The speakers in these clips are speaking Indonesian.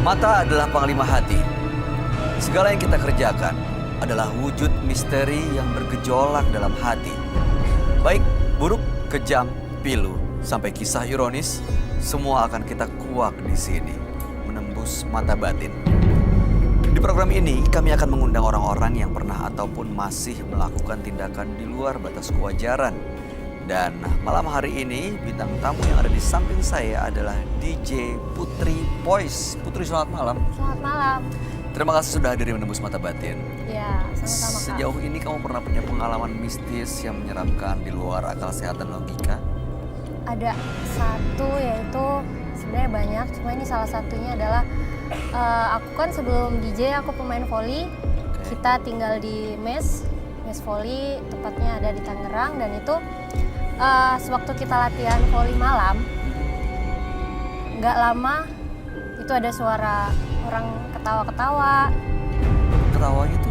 Mata adalah panglima hati. Segala yang kita kerjakan adalah wujud misteri yang bergejolak dalam hati. Baik, buruk, kejam, pilu, sampai kisah ironis, semua akan kita kuak di sini, menembus mata batin. Di program ini, kami akan mengundang orang-orang yang pernah ataupun masih melakukan tindakan di luar batas kewajaran. Dan malam hari ini, bintang tamu yang ada di samping saya adalah DJ Putri Poise. Putri, selamat malam. Selamat malam. Terima kasih sudah hadir menembus mata batin. Ya, sama-sama Kak. Sejauh ini kamu pernah punya pengalaman mistis yang menyeramkan di luar akal sehat dan logika? Ada satu, yaitu sebenarnya banyak, cuma ini salah satunya adalah aku kan sebelum DJ aku pemain volley. Kita tinggal di mes volley, tepatnya ada di Tangerang, dan itu sewaktu kita latihan volley malam, nggak lama itu ada suara orang ketawa-ketawa. Ketawa gitu?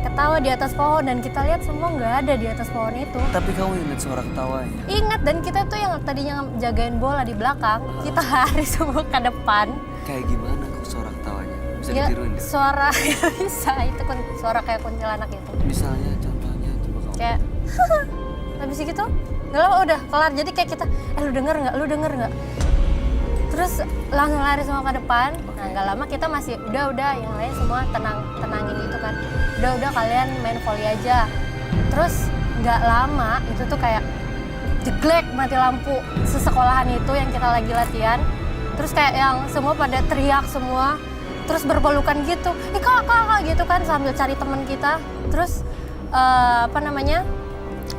Ketawa di atas pohon, dan kita lihat semua nggak ada di atas pohon itu. Tapi kamu ingat suara ketawanya? Ingat, dan kita tuh yang tadinya jagain bola di belakang, kita lari semua ke depan. Kayak gimana kok suara ketawanya? Bisa Ya, ditiruin deh? suara bisa, itu suara kayak kuntilanak gitu. Misalnya, contohnya, coba kamu. Kayak, habis gitu, nggak lama udah kelar. Jadi kayak kita, lu denger nggak? Lu denger nggak? Terus langsung lari semua ke depan. Nah, nggak lama kita masih, udah, yang lain semua tenangin itu kan. Udah kalian main volley aja. Terus nggak lama itu tuh kayak jeglek mati lampu sesekolahan itu yang kita lagi latihan. Terus kayak yang semua pada teriak semua. Terus berpelukan gitu, kak gitu kan, sambil cari teman kita. Terus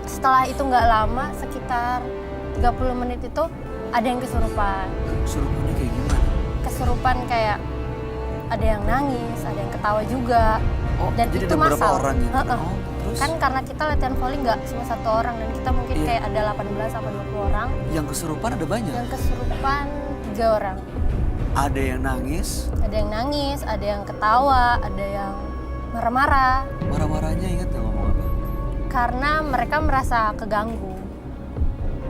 setelah itu nggak lama, sekitar 30 menit itu ada yang kesurupan. Kesurupannya kayak gimana? Kesurupan kayak ada yang nangis, ada yang ketawa juga. Oh, Dan jadi itu ada beberapa massal. orang gitu? Heeh. Oh, terus? Kan karena kita latihan volley nggak cuma satu orang, dan kita mungkin Iya. kayak ada 18 sampai 20 orang. Yang kesurupan ada banyak? Yang kesurupan 3 orang. Ada yang nangis? Ada yang nangis, ada yang ketawa, ada yang marah-marah. Marah-marahnya ingat gak ngomong apa? Karena mereka merasa keganggu.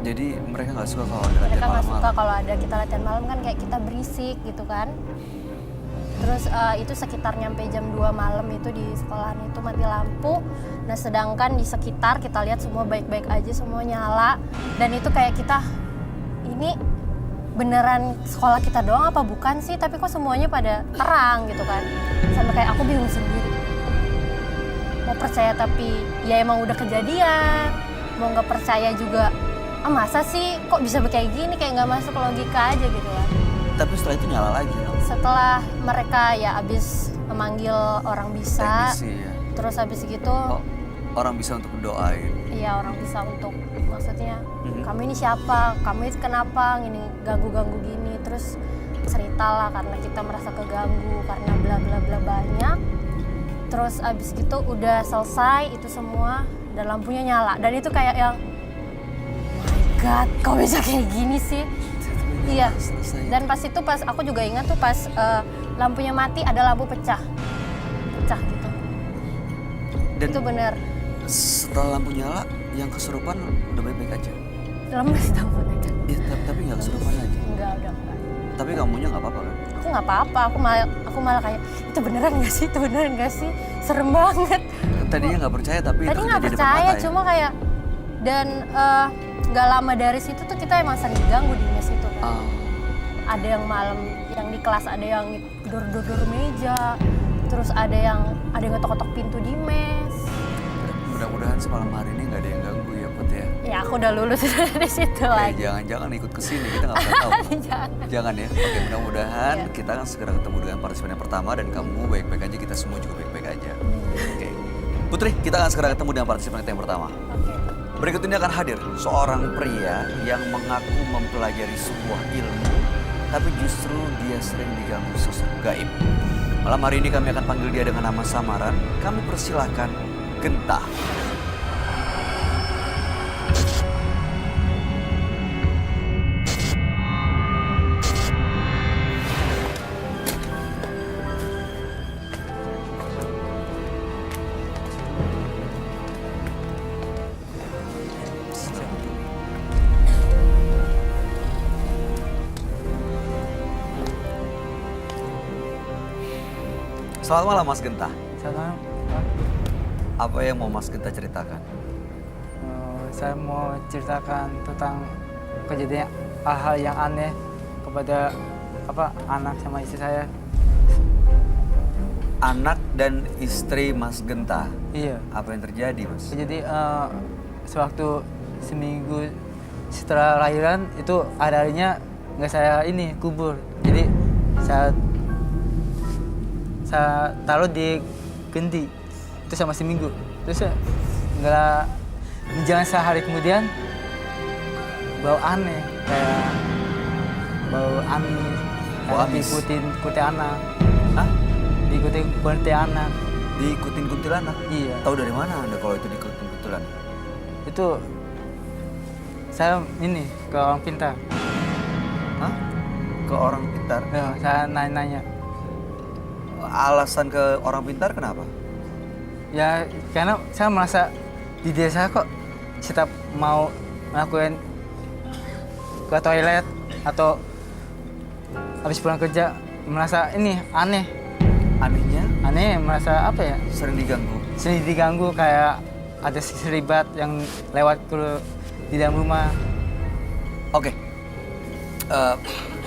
Jadi mereka nggak suka kalau ada latihan Mereka nggak suka malam-malam? kalau ada kita latihan malam kan, kayak kita berisik gitu kan. Terus itu sekitar nyampe jam 2 malam itu di sekolahan itu mati lampu. Nah, sedangkan di sekitar kita lihat semua baik-baik aja, semua nyala. Dan itu kayak kita, ini beneran sekolah kita doang apa bukan sih? Tapi kok semuanya pada terang gitu kan. Sampai kayak aku bingung sendiri. Mau percaya tapi ya emang udah kejadian. Mau nggak percaya juga, masa sih kok bisa kayak gini, kayak nggak masuk logika aja gitu kan. Tapi setelah itu nyala lagi dong? Setelah mereka ya abis memanggil orang bisa, Teknisi ya? terus habis gitu, Oh, orang bisa untuk mendoain? iya orang bisa untuk, maksudnya Mhm. kamu ini siapa, kamu ini kenapa gini ganggu-ganggu gini, terus ceritalah karena kita merasa keganggu karena bla bla bla banyak. Terus abis gitu udah selesai itu semua dan lampunya nyala, dan itu kayak yang, oh my god, kok bisa kayak gini sih? Iya. Selesai. Dan pas itu, pas aku juga ingat tuh pas lampunya mati ada lampu pecah gitu. Dan Itu bener setelah lampu nyala, yang kesurupan udah baik-baik aja? lemes lampunya. Iya, tapi nggak kesurupan lagi? Enggak, udah enggak. Tapi kamunya nggak apa-apa kan? Aku nggak apa-apa, aku malah kayak, itu beneran nggak sih, serem banget. Tadinya nggak percaya tapi Tadi itu nggak kejadian depan percaya, mata ya? cuma kayak, dan nggak lama dari situ tuh kita emang sering diganggu di mes itu kan. Ah, Ada yang malam, yang di kelas ada yang dor meja, terus ada yang ngetok-ketok pintu di mes. mudah-mudahan semalam hari ini nggak ada yang ganggu ya Put ya? Ya aku udah lulus dari situ lagi. Jangan-jangan ikut ke sini, kita nggak pernah tahu. Jangan. Jangan ya. Oke, mudah-mudahan Iya. kita akan segera ketemu dengan partisipan yang pertama dan kamu baik-baik aja, kita semua juga baik-baik aja. Oke. Putri, kita akan segera ketemu dengan partisipan kita yang pertama. Oke. Berikut ini akan hadir seorang pria yang mengaku mempelajari sebuah ilmu, tapi justru dia sering diganggu sosok gaib. Malam hari ini kami akan panggil dia dengan nama samaran. Kami persilahkan Gentah. Selamat malam Mas Genta. Selamat. Apa yang mau Mas Genta ceritakan? Saya mau ceritakan tentang kejadian hal-hal yang aneh kepada anak sama istri saya. Anak dan istri Mas Genta. Iya. Apa yang terjadi, Mas? Jadi sewaktu seminggu setelah lahiran itu hari-harinya nggak saya kubur. Jadi saya taruh di kendi itu sama seminggu. Terus nggak jangan sehari kemudian bau aneh kayak bau amis. Bau Kayak amis? diikutin kuntilanak. Hah? Diikutin kuntilanak. Diikutin kuntilanak? Iya. Tahu dari mana Anda kalau itu diikutin kuntilanak? Itu saya ke orang pintar. Hah? Ke orang pintar? Ya, saya nanya-nanya. Alasan ke orang pintar kenapa? Ya karena saya merasa di desa kok setiap mau ngelakuin ke toilet atau habis pulang kerja merasa aneh. Anehnya Aneh merasa apa ya? sering diganggu. Sering diganggu kayak ada seribat yang lewat di dalam rumah. Oke.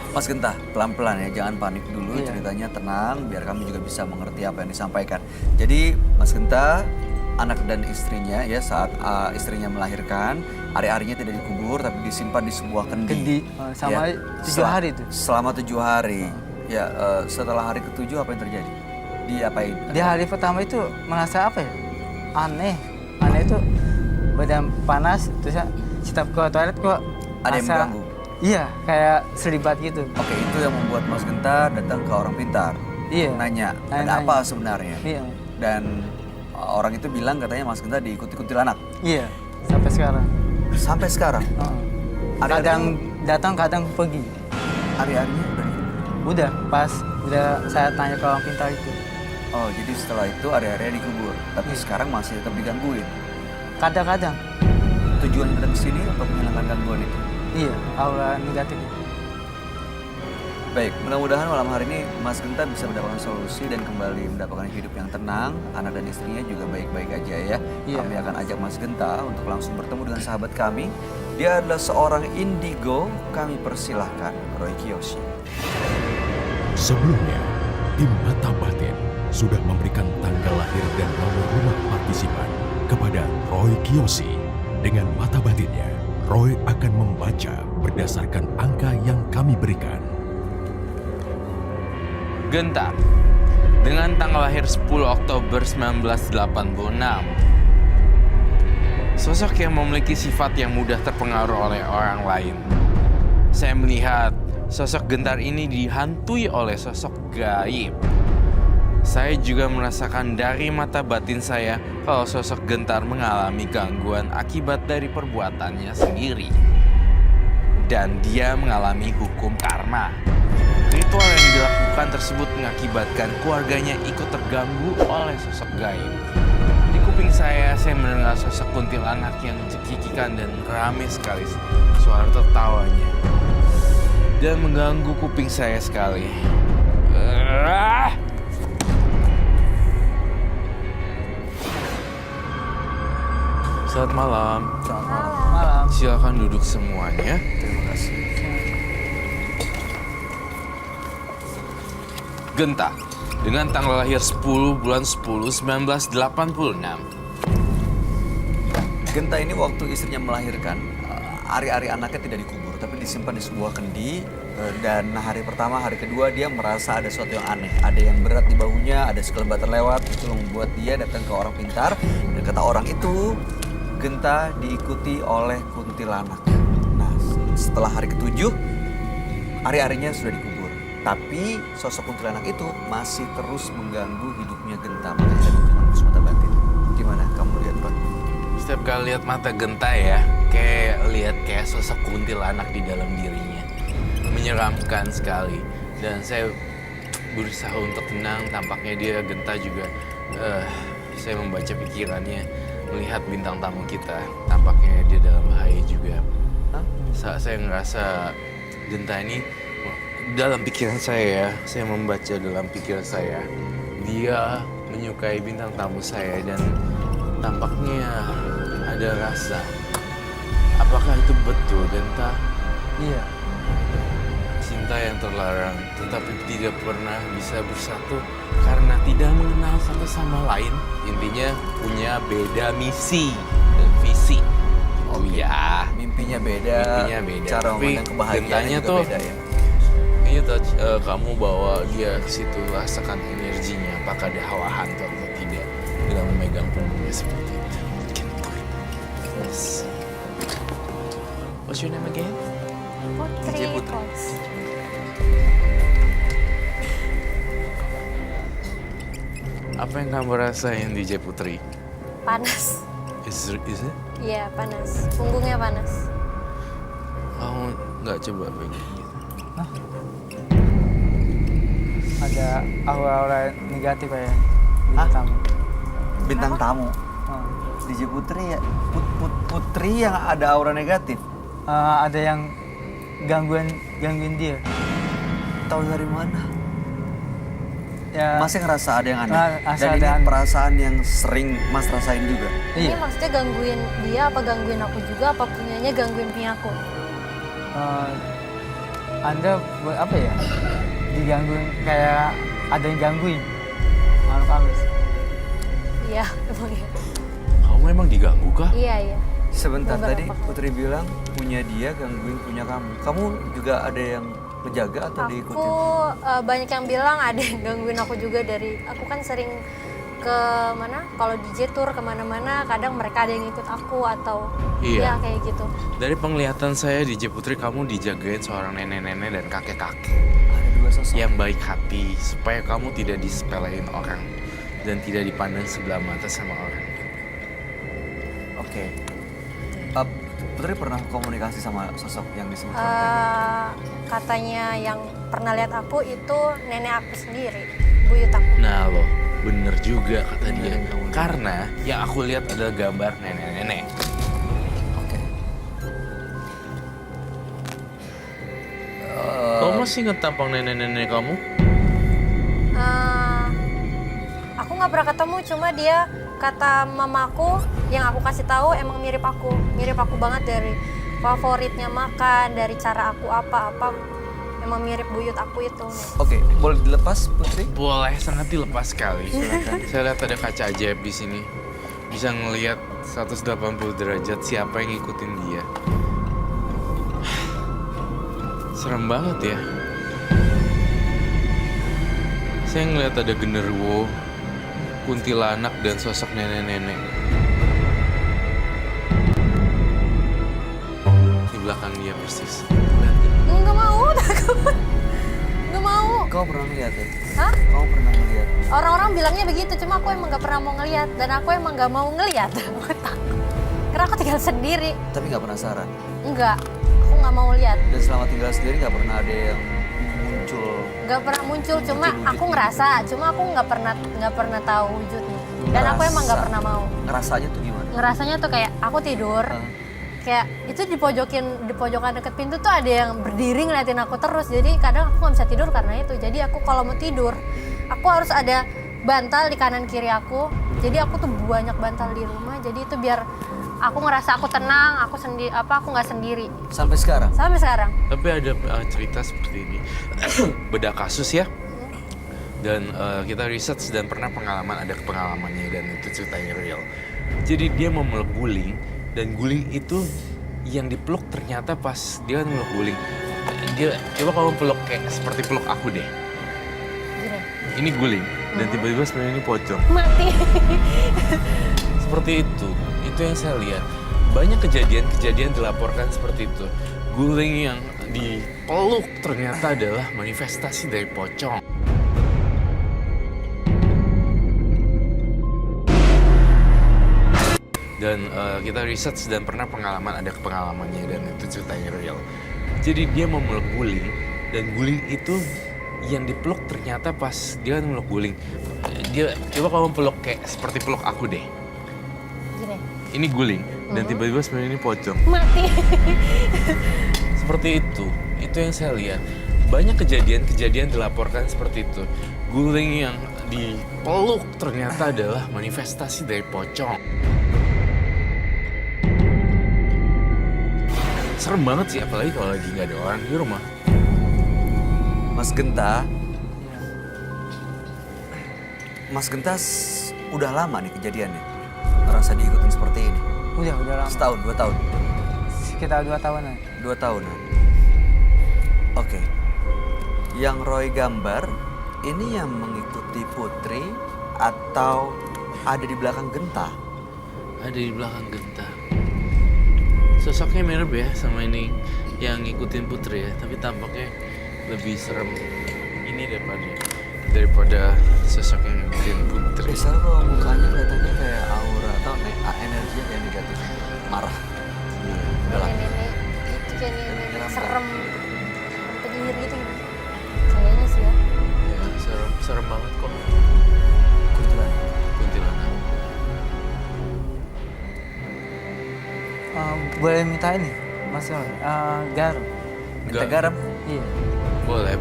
Mas Genta, pelan-pelan ya, jangan panik dulu, Iya. ceritanya tenang, biar kami juga bisa mengerti apa yang disampaikan. Jadi, Mas Genta, anak dan istrinya ya saat istrinya melahirkan, ari-arinya tidak dikubur tapi disimpan di sebuah kendi. Kendi, sama 7 hari itu. Selama 7 hari. Ya, setelah hari ke-7 apa yang terjadi? Diapain? Di hari pertama itu merasa apa ya? Aneh itu badan panas terus setiap ke toilet kok Ada yang merasa- mengganggu? Iya, kayak seribat gitu. Oke, itu yang membuat Mas Genta datang ke orang pintar. Iya. Nanya, ada Nanya-nanya. apa sebenarnya? Iya. Dan orang itu bilang katanya Mas Genta diikuti kuntilanak. Iya, sampai sekarang. Sampai sekarang? Ada- Kadang datang, kadang pergi. Hari-harinya udah dikubur? Udah, pas udah saya tanya ke orang pintar itu. Oh, jadi setelah itu hari-harinya dikubur. Tapi sekarang masih tetap digangguin. Kadang-kadang, Tujuan datang ke sini untuk menghilangkan gangguan itu. iya, aura negatif. Baik, mudah-mudahan malam hari ini Mas Genta bisa mendapatkan solusi dan kembali mendapatkan hidup yang tenang. Anak dan istrinya juga baik-baik aja ya. Iya. Kami akan ajak Mas Genta untuk langsung bertemu dengan sahabat kami. Dia adalah seorang indigo. Kami persilahkan Roy Kiyoshi. Sebelumnya, tim Mata Batin sudah memberikan tanggal lahir dan nomor rumah partisipan kepada Roy Kiyoshi. Dengan mata batinnya, Roy akan membaca berdasarkan angka yang kami berikan. Genta, dengan tanggal lahir 10 Oktober 1986. Sosok yang memiliki sifat yang mudah terpengaruh oleh orang lain. Saya melihat sosok Gentar ini dihantui oleh sosok gaib. Saya juga merasakan dari mata batin saya kalau sosok Gentar mengalami gangguan akibat dari perbuatannya sendiri. Dan dia mengalami hukum karma. Ritual yang dilakukan tersebut mengakibatkan keluarganya ikut terganggu oleh sosok gaib. Di kuping saya mendengar sosok kuntilanak yang cekikikan dan ramai sekali suara tertawanya. Dan mengganggu kuping saya sekali. Selamat malam. Selamat malam. Malam. Silakan duduk semuanya. Terima kasih. Genta, dengan tanggal lahir 10 bulan 10 1986. Genta ini waktu istrinya melahirkan, ari-ari anaknya tidak dikubur, tapi disimpan di sebuah kendi. Dan hari pertama, hari kedua dia merasa ada sesuatu yang aneh. Ada yang berat di bahunya, ada sekelebatan lewat. Itu membuat dia datang ke orang pintar. Dan kata orang itu, Genta diikuti oleh kuntilanak. Nah, setelah hari ke-7, ari-arinya sudah dikubur. Tapi sosok kuntilanak itu masih terus mengganggu hidupnya Genta. Makanya tadi teman mata batin. Gimana kamu lihat, Pak? Setiap kali lihat mata Genta ya, kayak sosok kuntilanak di dalam dirinya. Menyeramkan sekali. Dan saya berusaha untuk tenang, tampaknya dia Genta juga. Saya membaca pikirannya, melihat bintang tamu kita. Tampaknya dia dalam bahaya juga. Hah? Saya ngerasa Genta ini dalam pikiran saya ya, saya membaca dalam pikiran saya. dia menyukai bintang tamu saya dan tampaknya ada rasa. Apakah itu betul, Genta? Iya. Cinta yang terlarang tetapi tidak pernah bisa bersatu karena tidak mengenal satu sama lain. Intinya punya beda misi dan visi. Oh iya, Mimpinya beda, mimpinya beda. cara Tapi memandang kebahagiaan gentanya juga tuh beda ya. kayaknya kamu bawa dia ke situ, rasakan energinya. Apakah ada hawa hantu atau tidak dengan memegang punggungnya seperti itu. Gitu. Yes. What's your name again? Putri Putri. Rose. Apa yang kamu rasain DJ Putri? Panas. Is it? Iya, panas. Punggungnya panas. Kamu nggak coba pegang gitu? Ada aura-aura negatif kayak Hah? bintang. Bintang tamu. Oh. DJ Putri ya, Putri yang ada aura negatif. Ada yang gangguin dia. Tahu dari mana? Ya. Masih ngerasa ada yang aneh. Ngerasa Dan ada ini aneh. perasaan yang sering Mas rasain juga. Ini Iya. maksudnya gangguin dia apa gangguin aku juga apa punyanya gangguin punya aku? Anda buat apa ya? Digangguin kayak ada yang gangguin. Makhluk halus. Iya, emang iya. Kamu emang diganggu kah? Iya, iya. Sebentar Beberapa tadi kali. Putri bilang punya dia gangguin punya kamu. Kamu juga ada yang menjaga atau Aku diikutin? banyak yang bilang ada yang gangguin aku juga dari aku kan sering ke mana kalau DJ tour kemana-mana kadang mereka ada yang ikut aku atau Iya. ya kayak gitu. Dari penglihatan saya DJ Putri, kamu dijagain seorang nenek-nenek dan kakek-kakek Ada dua sosok. yang baik hati supaya kamu tidak disepelein orang dan tidak dipandang sebelah mata sama orang. Oke. Putri pernah komunikasi sama sosok yang disebut orang tadi? Katanya yang pernah lihat aku itu nenek aku sendiri, buyut aku. Nah loh, bener juga kata dia. Bener yang kamu lihat. Karena yang aku lihat adalah gambar nenek-nenek. Oke. Kamu masih ingat tampang nenek-nenek kamu? Aku nggak pernah ketemu, cuma dia kata mamaku yang aku kasih tahu emang mirip aku banget dari favoritnya makan, dari cara aku apa emang mirip buyut aku itu. Oke, boleh dilepas Putri? Boleh, sangat dilepas sekali. Saya lihat ada kaca ajaib di sini. Bisa ngelihat 180 derajat siapa yang ngikutin dia. Serem banget ya. Saya ngelihat ada genderuwo, kuntilanak, dan sosok nenek-nenek. Di belakang dia persis. Lihat. Nggak mau, takut. Nggak mau. Kau pernah ngeliat ya? Hah? Kau pernah ngeliat? Orang-orang bilangnya begitu, cuma aku emang nggak pernah mau ngeliat dan aku emang nggak mau ngeliat. Aku takut. Karena aku tinggal sendiri. Tapi nggak penasaran. Enggak, aku nggak mau lihat. Dan selama tinggal sendiri nggak pernah ada yang muncul. Nggak pernah muncul, cuma Wujud-wujud aku gitu. ngerasa, cuma aku nggak pernah tahu wujudnya. Dan aku emang nggak Ngerasa. pernah mau. Ngerasanya tuh gimana? Ngerasanya tuh kayak aku tidur, kayak itu di pojokan deket pintu tuh ada yang berdiri ngeliatin aku terus. Jadi kadang aku nggak bisa tidur karena itu. Jadi aku kalau mau tidur, aku harus ada bantal di kanan kiri aku. Jadi aku tuh banyak bantal di rumah. Jadi itu biar aku ngerasa aku tenang, aku nggak sendiri. Sampai sekarang? Sampai sekarang. Tapi ada cerita seperti ini. Beda kasus ya. Dan kita research dan pernah ada pengalamannya dan itu ceritanya real. Jadi dia mau meluk guling dan guling itu yang dipeluk ternyata pas dia meluk guling. Dia coba kamu peluk kayak seperti peluk aku deh. Gini, Ini guling dan tiba-tiba sebenarnya ini pocong. mati. Seperti itu yang saya lihat. Banyak kejadian dilaporkan seperti itu. Guling yang dipeluk ternyata adalah manifestasi dari pocong. Dan kita research dan pernah ada pengalamannya dan itu ceritanya real. Jadi dia mau meluk guling dan guling itu yang dipeluk ternyata pas dia meluk guling. Dia coba kamu peluk kayak seperti peluk aku deh. Gini, Ini guling dan tiba-tiba sebenarnya ini pocong. mati. Seperti itu yang saya lihat. Banyak kejadian dilaporkan seperti itu. Guling yang dipeluk ternyata adalah manifestasi dari pocong. Serem banget sih, apalagi kalau lagi nggak ada orang di rumah. Mas Genta, Iya. Mas Genta udah lama nih kejadiannya. Ngerasa diikutin seperti ini. Udah lama. Setahun, 2 tahun. Sekitar 2 tahunan. 2 tahunan. Oke. Yang Roy gambar ini yang mengikuti Putri atau ada di belakang Genta? Ada di belakang Genta. Sosoknya mirip ya sama ini yang ngikutin Putri ya, tapi tampaknya lebih serem ini daripada sosok yang ngikutin Putri. Soalnya kalau mukanya kelihatannya kayak aura atau energinya kayak negatif, marah. Udah lah. Nenek itu kayak nenek serem, penyihir gitu. Kayaknya sih ya. Ya, serem banget kok. Kuntilanak. Kuntilanak. Boleh minta ini, Mas Roy, garam. Minta garam. Iya, Boleh.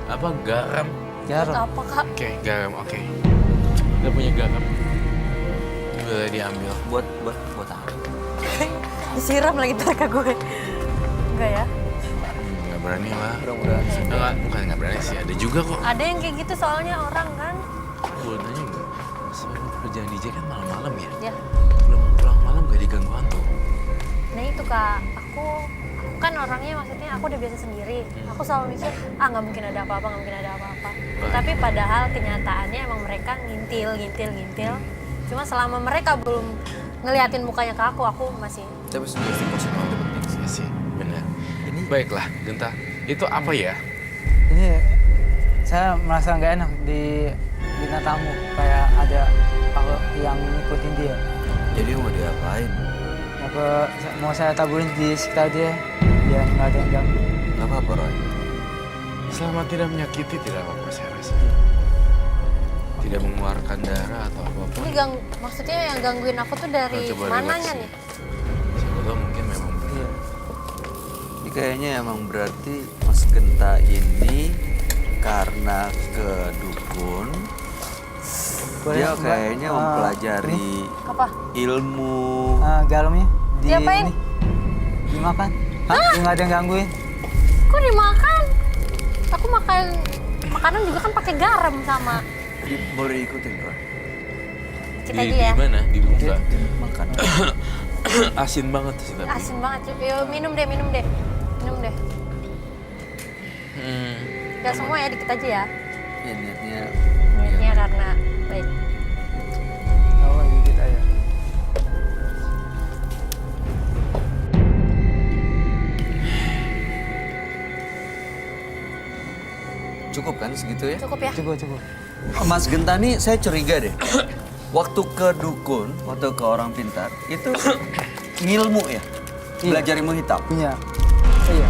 Apa garam? garam. Apa kak? Oke, garam, oke. Kita punya garam. Boleh diambil. Buat apa? Disiram lagi ntar ke gue. Enggak ya? Nggak berani lah. Mudah-mudahan. Enggak, bukan nggak berani sih. Ada juga kok. Ada yang kayak gitu soalnya orang kan. Boleh nanya nggak? Soalnya kerjaan DJ kan malam-malam ya? Ya. Belum pulang malam gak diganggu hantu. Nah itu kak, aku kan orangnya maksudnya aku udah biasa sendiri. Aku selalu mikir, nggak mungkin ada apa-apa, nggak mungkin ada apa-apa. Baik. Tapi padahal kenyataannya emang mereka ngintil. Cuma selama mereka belum ngeliatin mukanya ke aku masih. Tapi sugesti positif itu penting sih. Iya sih, benar. Ini Baiklah, Genta. Itu apa ya? Ini saya merasa nggak enak di bina tamu, kayak ada aku yang ngikutin dia. jadi mau diapain? Mau saya taburin di sekitar dia, biar nggak ada yang ganggu. Gak apa-apa Roy. Selama tidak menyakiti, tidak apa-apa saya rasa. Tidak mengeluarkan darah atau apapun. Ini maksudnya yang gangguin aku tuh dari Coba mananya relax. nih? Siapa tahu mungkin memang benar. Iya. Ini kayaknya emang berarti Mas Genta ini karena ke dukun. Boleh, Dia Mbak, kayaknya mempelajari Apa? ilmu. Garamnya Diapain? dimakan. Hah? Nggak ada yang gangguin. Kok dimakan? Aku makan makanan juga kan pakai garam sama. Boleh diikutin Roy. Kita aja ya. Di mana? Di muka. Makan. Asin banget sih tapi. Asin banget. Yuk, minum deh. Minum deh. Gak semua ya, dikit aja ya. Ya niatnya. Niatnya karena baik. Oh, dikit aja. Cukup kan segitu ya? Cukup ya? Cukup. Mas Genta nih saya curiga deh. Waktu ke dukun, waktu ke orang pintar, itu ngilmu ya? Iya. Belajar ilmu hitam. Iya. Iya.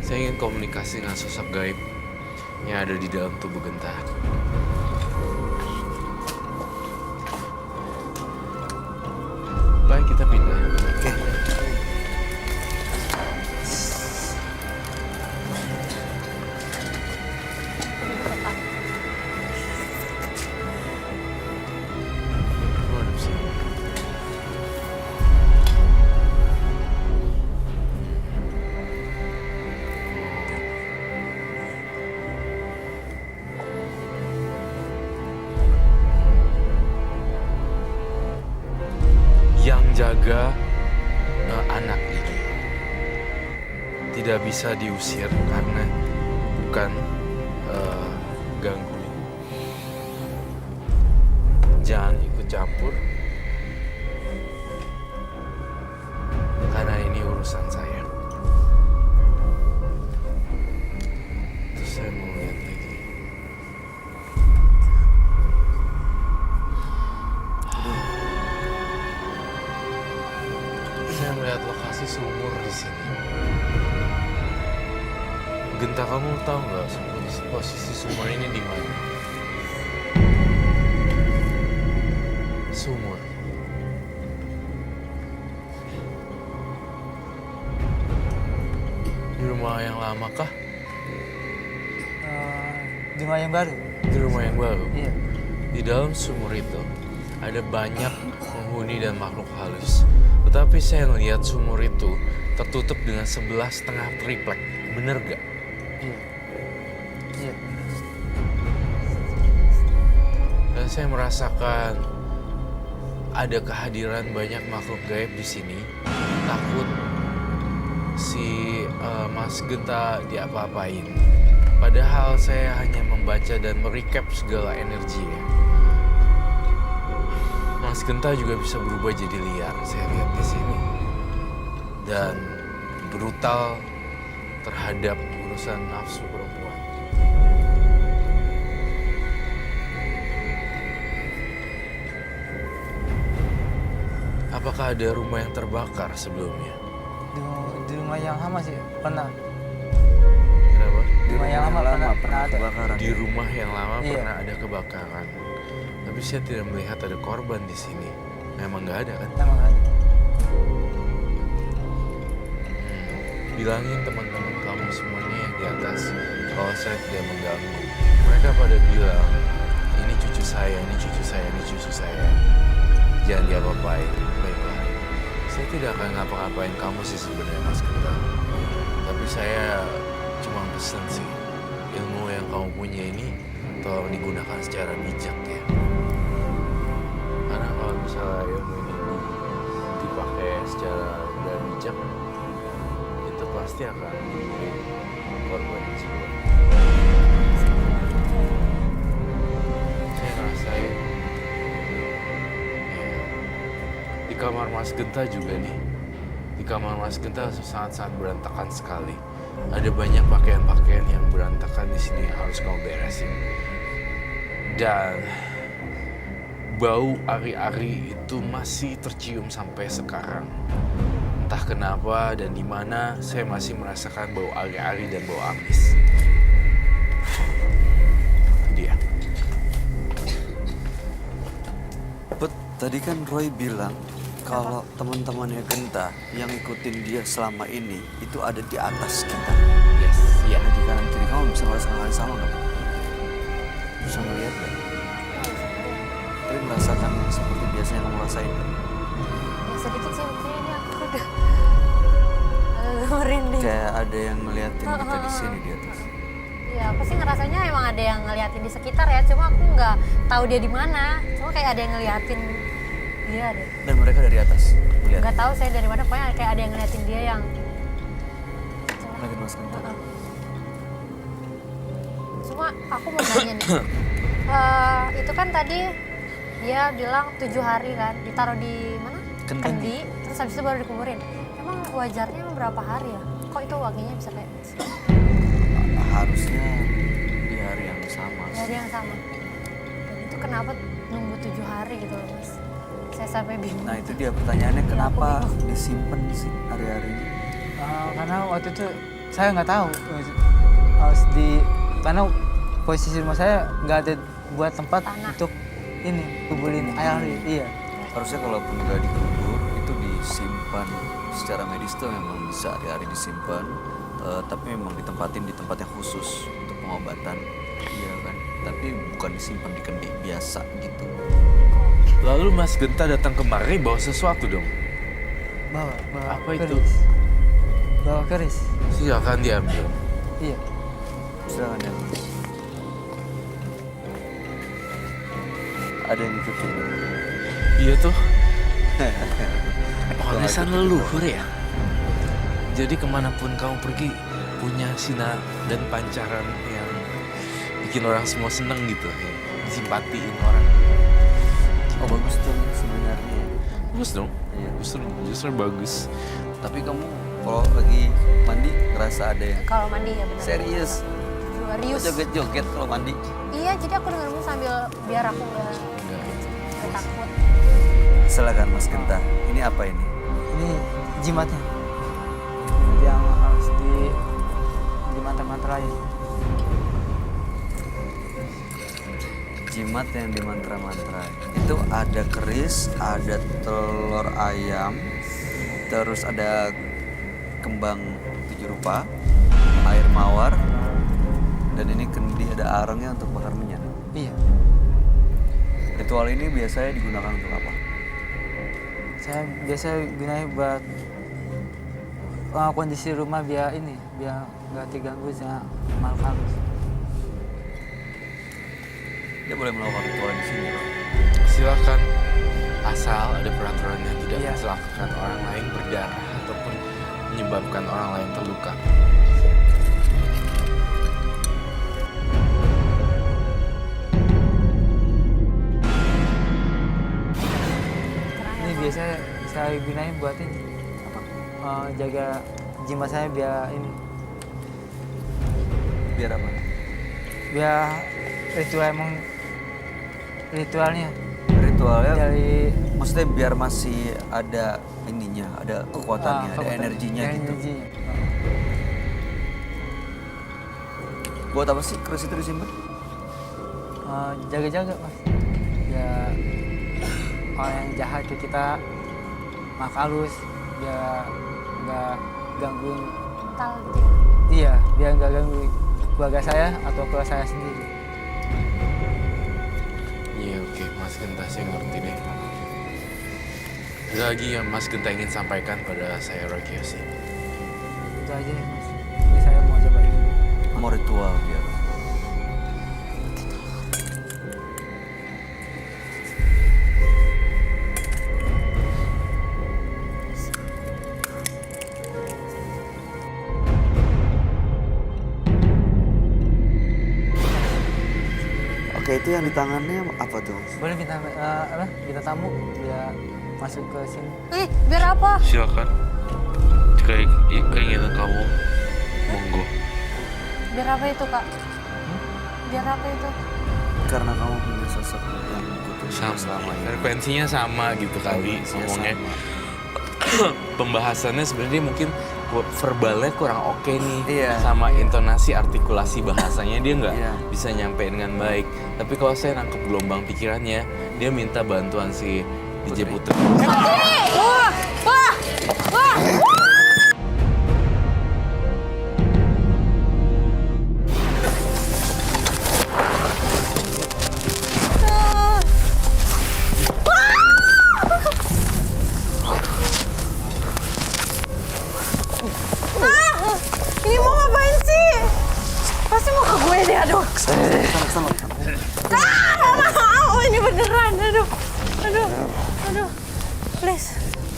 Saya ingin komunikasi dengan sosok gaib yang ada di dalam tubuh Genta. Baik, kita pindah. Oke. Lu ada di sini. Yang jaga anak ini tidak bisa diusir karena bukan gangguin. Jangan ikut campur karena ini urusan saya. Terus saya mau lihat lagi. Saya melihat lokasi sumur di sini. Genta, kamu tahu nggak posisi sumur ini di mana? Sumur. Di rumah yang lama kah? Di rumah yang baru. Di rumah yang baru. Iya. Di dalam sumur itu ada banyak penghuni dan makhluk halus. Tetapi saya melihat sumur itu tertutup dengan 11,5 triplek. Bener gak? Iya. Iya. Dan saya merasakan ada kehadiran banyak makhluk gaib di sini. Takut si Mas Genta diapa-apain. Padahal saya hanya membaca dan merecap segala energinya. Mas Genta juga bisa berubah jadi liar, saya lihat di sini. Dan brutal terhadap urusan nafsu perempuan. Apakah ada rumah yang terbakar sebelumnya? Di rumah yang lama sih pernah. Kenapa? Di rumah yang lama pernah ada. kebakaran. Di rumah yang lama Iya. pernah ada kebakaran. Tapi saya tidak melihat ada korban di sini. Memang nggak ada kan? Emang ada. Bilangin teman-teman kamu semuanya yang di atas kalau saya tidak mengganggu. Mereka pada bilang, ini cucu saya, ini cucu saya, ini cucu saya. Jangan diapa-apain, baiklah. Saya tidak akan ngapa-ngapain kamu sih sebenarnya Mas Genta. Tapi saya cuma pesan sih, ilmu yang kamu punya ini tolong digunakan secara bijak ya. Karena kalau misalnya ilmu ini dipakai secara tidak bijak, itu pasti akan memberi korban jiwa. Saya ngerasain ya, di kamar Mas Genta juga nih. Di kamar Mas Genta sangat-sangat berantakan sekali. Ada banyak pakaian-pakaian yang berantakan di sini yang harus kamu beresin. Dan bau ari-ari itu masih tercium sampai sekarang. Entah kenapa dan di mana saya masih merasakan bau ari-ari dan bau amis. Itu dia. Put, tadi kan Roy bilang kalau teman-temannya Genta yang ikutin dia selama ini itu ada di atas kita. Yes, iya. Nah, di kanan kiri kamu bisa merasakan hal yang sama nggak? Bisa ngeliat nggak? Tapi merasakan seperti biasanya kamu rasain nggak? Ya sedikit sih, mungkin ini aku udah merinding. Kayak ada yang ngeliatin kita di sini di atas. Ya apa sih ngerasanya emang ada yang ngeliatin di sekitar ya, cuma aku nggak tahu dia di mana. Cuma kayak ada yang ngeliatin dia deh. Dan mereka dari atas melihat. Nggak tahu saya dari mana, pokoknya kayak ada yang ngeliatin dia yang. Lagi Mas Genta. Cuma aku mau nanya nih, itu kan tadi dia bilang 7 hari kan, ditaruh di mana? Kendi. Terus habis itu baru dikuburin. Emang wajarnya emang berapa hari ya? Kok itu wanginya bisa kayak Harusnya di hari yang sama. dari yang sama? Dan itu kenapa nunggu 7 hari gitu loh Mas? Saya sampai bingung. Nah itu dia pertanyaannya, Ya, kenapa aku bingung. disimpan sih hari-hari ini? Karena waktu itu saya nggak tahu karena posisi rumah saya nggak ada buat tempat Tanah. untuk ini kuburin air. Iya. Harusnya kalaupun nggak dikubur itu disimpan secara medis tuh memang bisa hari-hari disimpan, tapi memang ditempatin di tempat yang khusus untuk pengobatan, iya kan? Tapi bukan disimpan di kendi biasa gitu. Lalu Mas Genta datang kemari bawa sesuatu dong. Bawa Apa itu? keris. Bawa keris. Silakan diambil. Iya. Silakan ya. Ada yang ikutin. Iya tuh. Warisan leluhur ya. Jadi kemanapun kamu pergi punya sinar dan pancaran yang bikin orang semua seneng gitu ya. Simpatiin orang. Oh bagus tuh sebenarnya. Bagus dong. Iya. Justru bagus. Tapi kamu kalau lagi mandi ngerasa ada yang Kalau mandi ya benar. serius? Serius. Joget-joget kalau mandi? Iya, jadi aku dengerin sambil biar aku nggak takut. Silakan Mas Genta. Ini apa ini? Ini jimatnya. Yang harus di mantra-mantrain. Jimat yang dimantra-mantra. Itu ada keris, ada telur ayam, terus ada kembang 7 rupa, air mawar, dan ini kendi arangnya untuk bakar minyak. Iya. Ritual ini biasanya digunakan untuk apa? Saya biasa gunain buat kondisi rumah biar nggak terganggu sama makhluk halus. Dia boleh melakukan ritual di sini, Roy. Silakan, asal ada peraturan yang tidak Iya. mencelakakan orang lain berdarah ataupun menyebabkan orang lain terluka. Ini biasa saya gunain buat ini jaga jimat saya biar ini Biar apa? biar ritualnya Ritualnya dari maksudnya biar masih ada ininya, ada kekuatannya, ada kekuatan- energinya gitu. energinya. Buat apa sih keris itu disimpan? Jaga-jaga mas biar orang yang jahat ke kita makhluk halus biar nggak gangguin, Mental gitu ya. iya biar nggak ganggu keluarga saya atau keluarga saya sendiri. Iya, oke, Mas Genta, saya ngerti deh. Ada lagi yang Mas Genta ingin sampaikan pada saya, Roy Kiyoshi? Itu aja ya mas, ini saya mau coba ini. Mau ritual biar. Oke, itu yang di tangannya apa tuh? Boleh kita tamu biar masuk ke sini. Biar apa? Silakan. Jika keinginan kamu, monggo. Biar apa itu kak? Biar apa itu? Karena kamu punya sosok yang kutu selama ini. Frekuensinya sama gitu kali Frekuensinya ngomongnya. sama. Pembahasannya sebenarnya mungkin verbalnya kurang oke nih. Iya. Sama intonasi artikulasi bahasanya dia nggak Iya. bisa nyampein dengan baik. Tapi kalau saya nangkep gelombang pikirannya, dia minta bantuan si DJ Putri. Wah! Wah! Wah! Ini mau ngapain sih? Pasti mau ke gue deh, aduh. Sama. Mau, ini beneran, aduh. Aduh. Please.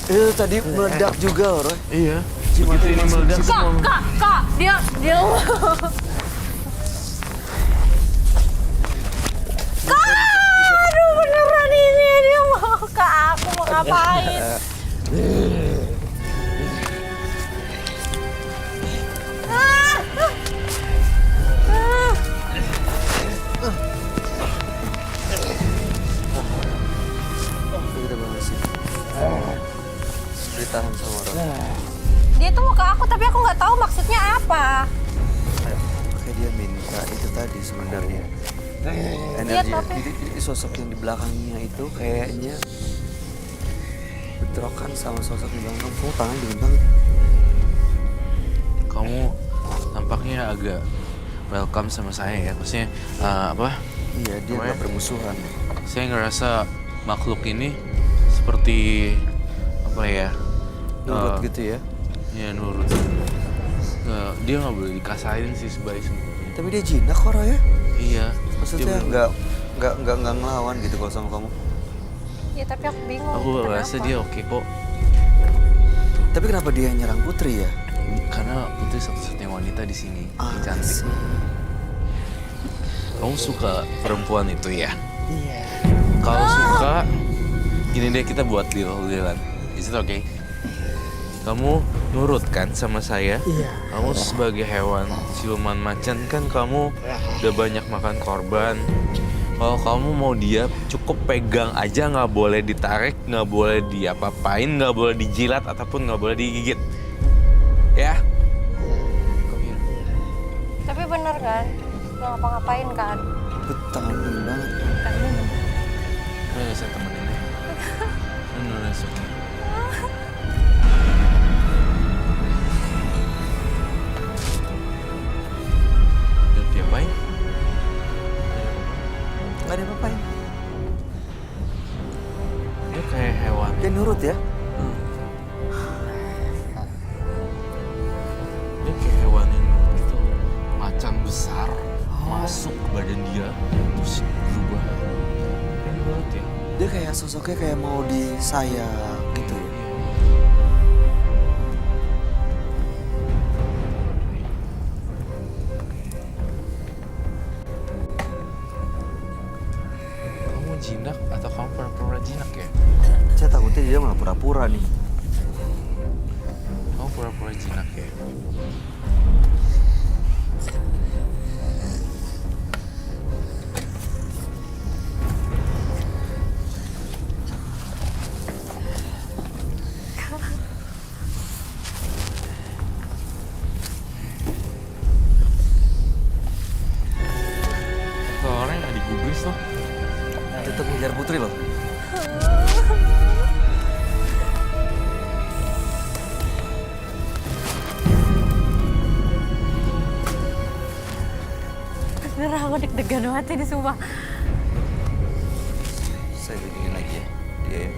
Itu tadi meledak juga loh, Roy. Iya. Begitu ini meledak Kak, dia Kak, aduh beneran ini dia mau ke aku mau ngapain? Ah! Ah! Kita banget sih. Ditahan sama Roy. Dia tuh mau ke aku tapi aku nggak tahu maksudnya apa. Oke, dia minta itu tadi sebenarnya. Energi tapi- di sosok yang di belakangnya itu kayaknya bentrokan sama sosok di belakang kamu. Tangan dingin banget. Kamu tampaknya agak welcome sama saya ya. Maksudnya apa? Iya, dia Namanya? nggak bermusuhan. Saya ngerasa makhluk ini seperti apa ya? Nurut gitu ya. Ya nurut. Dia nggak boleh dikasarin sih sebaik sebenarnya. Tapi dia jinak kok, Roy ya. Iya. Maksudnya dia nggak ngelawan gitu kalau sama kamu. Ya tapi aku bingung. Aku kenapa? rasa dia oke kok. Tapi kenapa dia nyerang Putri ya? Karena Putri satu-satunya wanita di sini yang I cantik. see. Kamu suka perempuan itu ya? Iya. Kalau suka, gini deh kita buat deal-dealan. Is it okay? Kamu nurut kan sama saya? Iya. Kamu sebagai hewan siluman macan kan kamu udah banyak makan korban. Kalau kamu mau dia cukup pegang aja, nggak boleh ditarik, nggak boleh diapa-apain, nggak boleh dijilat ataupun nggak boleh digigit. Ya? Tapi bener kan? Gak ngapa-ngapain kan? Tangan dingin banget. Kan ini. Nggak bisa temenin deh. Udah suka. Udah diapain? besar masuk ke badan dia terus berubah. Keren banget ya. Dia kayak sosoknya kayak mau disayang gitu ya. Kamu jinak atau kamu pura-pura jinak ya? Saya takutnya dia malah pura-pura nih. Kamu pura-pura jinak ya? Tuh orang yang digubris loh. Tetap ngejar Putri loh. Bener aku deg-degan banget ini sumpah. Saya begini lagi ya. Dia ya.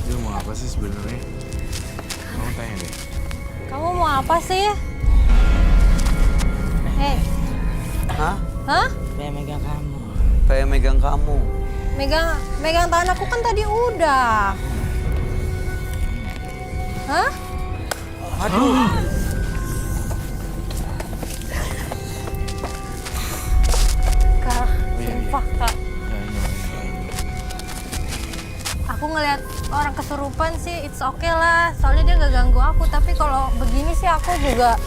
Dia mau apa sih sebenarnya? Kamu tanya deh. Kamu mau apa sih? Hei, Hah? hah? Pengen megang kamu. Kayak megang kamu. Megang tangan aku kan tadi udah. Hah? Aduh. Kak, iya. sumpah kak. Ya, ini. Aku ngeliat orang kesurupan sih, it's okay lah. Soalnya dia nggak ganggu aku. Tapi kalau begini sih aku juga.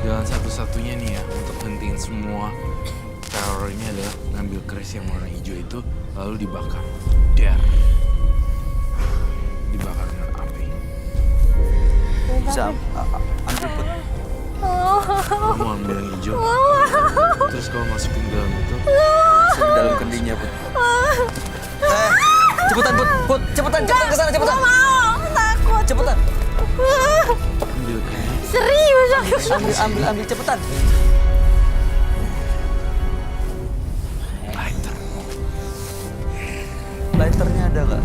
Jalan satu-satunya nih ya untuk hentiin semua teror ini adalah ngambil keris yang warna hijau itu lalu dibakar. Dar. Dibakar dengan api. Bisa ambil Put. Kamu ambil yang hijau. Terus kamu masukin ke dalam itu. Masuk ke dalam kendinya Put. Cepetan Put. Put, cepetan ke sana cepetan. Gak mau, aku takut. Cepetan. Ambil ini. Serius aku. Ambil cepetan. Lighter. Lighternya ada nggak?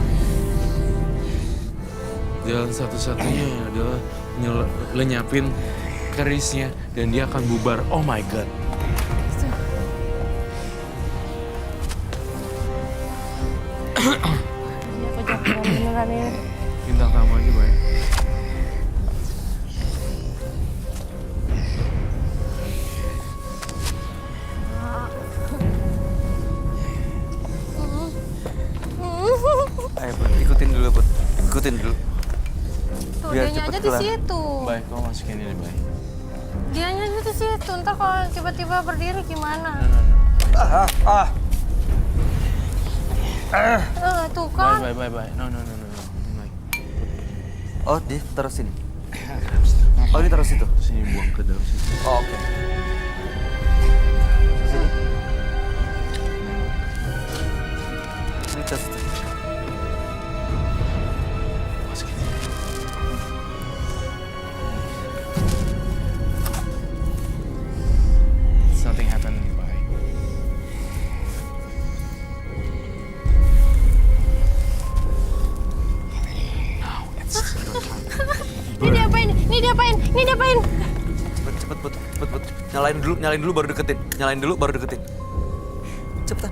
Jalan satu-satunya adalah lenyapin kerisnya dan dia akan bubar. Oh my god. Ini aku jatuh beneran ini. Bintang tamu aja, Bay. Ayo Put, ikutin dulu Put. Ikutin dulu. Tuh, Biar dianya cepet aja di kelar. situ. Baik, kamu masukin ini, Bay. Dianya aja di situ. Ntar kalau tiba-tiba berdiri gimana? Tuh kan. Bye. No. Like, Oh, di taruh sini. habis itu. Oh, ini taruh situ. Terus ini buang ke dalam situ. Oh, oke. Sini. Ini tas. Masukin. Something happened, Bay. Now it's your time. Ini diapain? Cepet Put. Nyalain dulu baru deketin. Cepetan.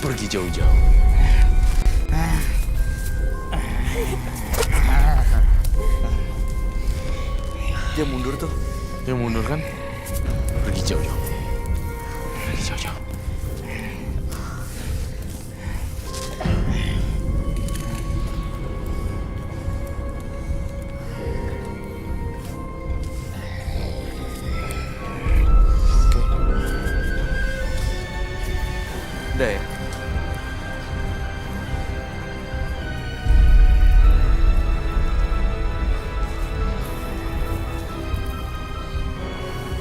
Pergi jauh-jauh. Dia mundur tuh. Dia mundur kan? Pergi jauh-jauh. Jauh. Udah ya?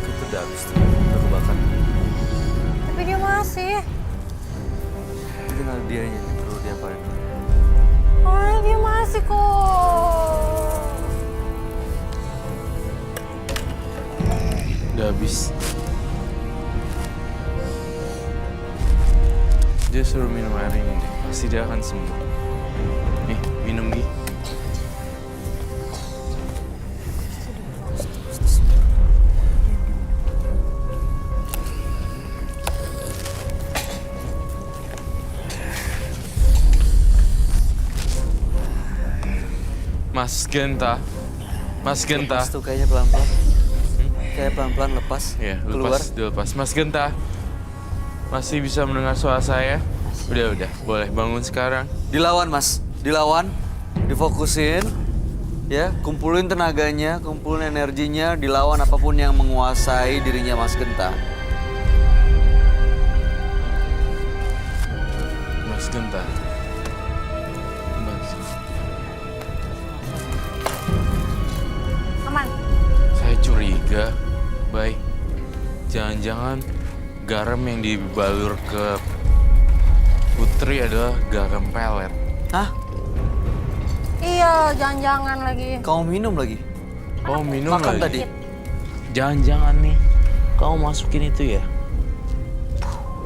Itu udah habis tuh, udah kebakar. Tapi dia masih. Itu tinggal dianya yang perlu diapain. Oh, dia masih kok. Udah habis. Dia suruh minum air ini deh. Pasti dia akan sembuh. Nih, minum Gi. Mas Genta. Mas Genta. Lepas tuh kayaknya pelan-pelan. Kayak pelan-pelan lepas. Iya, keluar. dilepas. Mas Genta. Masih bisa mendengar suara saya? Udah, boleh bangun sekarang. Dilawan mas, dilawan, difokusin, ya, kumpulin tenaganya, kumpulin energinya, dilawan apapun yang menguasai dirinya Mas Genta. Mas Genta. Aman. Saya curiga, baik. Jangan-jangan garam yang dibalur ke Putri adalah garam pelet. Hah? Iya, jangan-jangan lagi. Kamu minum lagi? Oh, minum Makan lagi. tadi? Jangan-jangan nih, kamu masukin itu ya?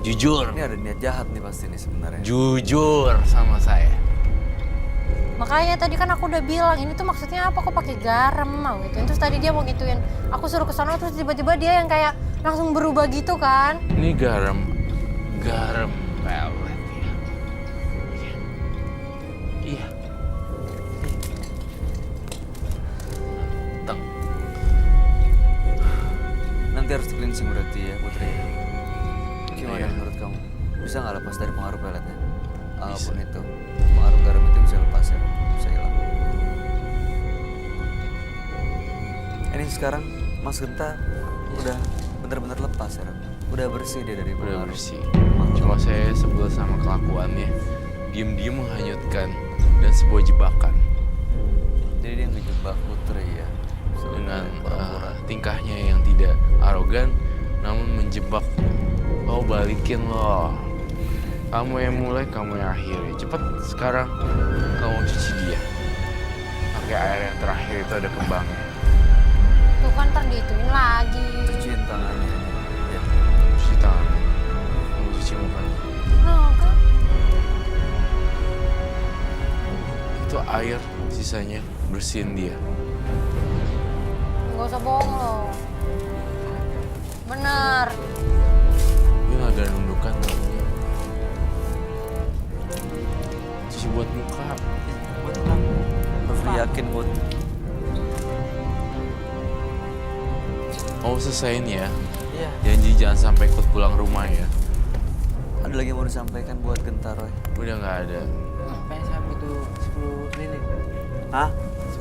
Jujur. Ini ada niat jahat nih pasti nih sebenarnya. Jujur sama saya. Makanya tadi kan aku udah bilang, ini tuh maksudnya apa, kok pakai garam mau gitu. Terus tadi dia mau gituin, aku suruh ke sana terus tiba-tiba dia yang kayak langsung berubah gitu kan. Ini garam pelet ya. Iya. Teng. Nanti harus di cleansing berarti ya Putri. Gimana Iya. menurut kamu? Bisa nggak lepas dari pengaruh peletnya? Apapun itu, pengaruh garam itu bisa lepas ya, bisa hilang. Ini sekarang Mas Genta udah bener-bener lepas ya, Ram? Udah bersih dia dari Udah pengaruh. bersih. Cuma saya sebel sama kelakuannya. Diem-diem menghanyutkan dan sebuah jebakan. Jadi dia ngejebak Putri ya. Dengan pura-pura. tingkahnya yang tidak arogan, namun menjebak. Oh, balikin loh. Kamu yang mulai, kamu yang akhiri. Cepet sekarang kamu cuci dia. Pakai air yang terakhir itu ada kembangnya. Tuh kan ntar diituin lagi. Cuciin tangannya. Ya. Cuci tangannya. Kamu cuci mukanya. Nah, kan. Itu air sisanya bersihin dia. Nggak usah bohong loh. Bener. Dia nggak ada nundukan namanya. Cuci buat muka. Buat tenang. Rafli yakin buat. Mau selesaiin ya. Iya. Janji jangan sampai ikut pulang rumah ya. Ada lagi yang mau disampaikan buat Genta, Roy? Udah nggak ada. Kayaknya saya butuh 10 lilin. Hah?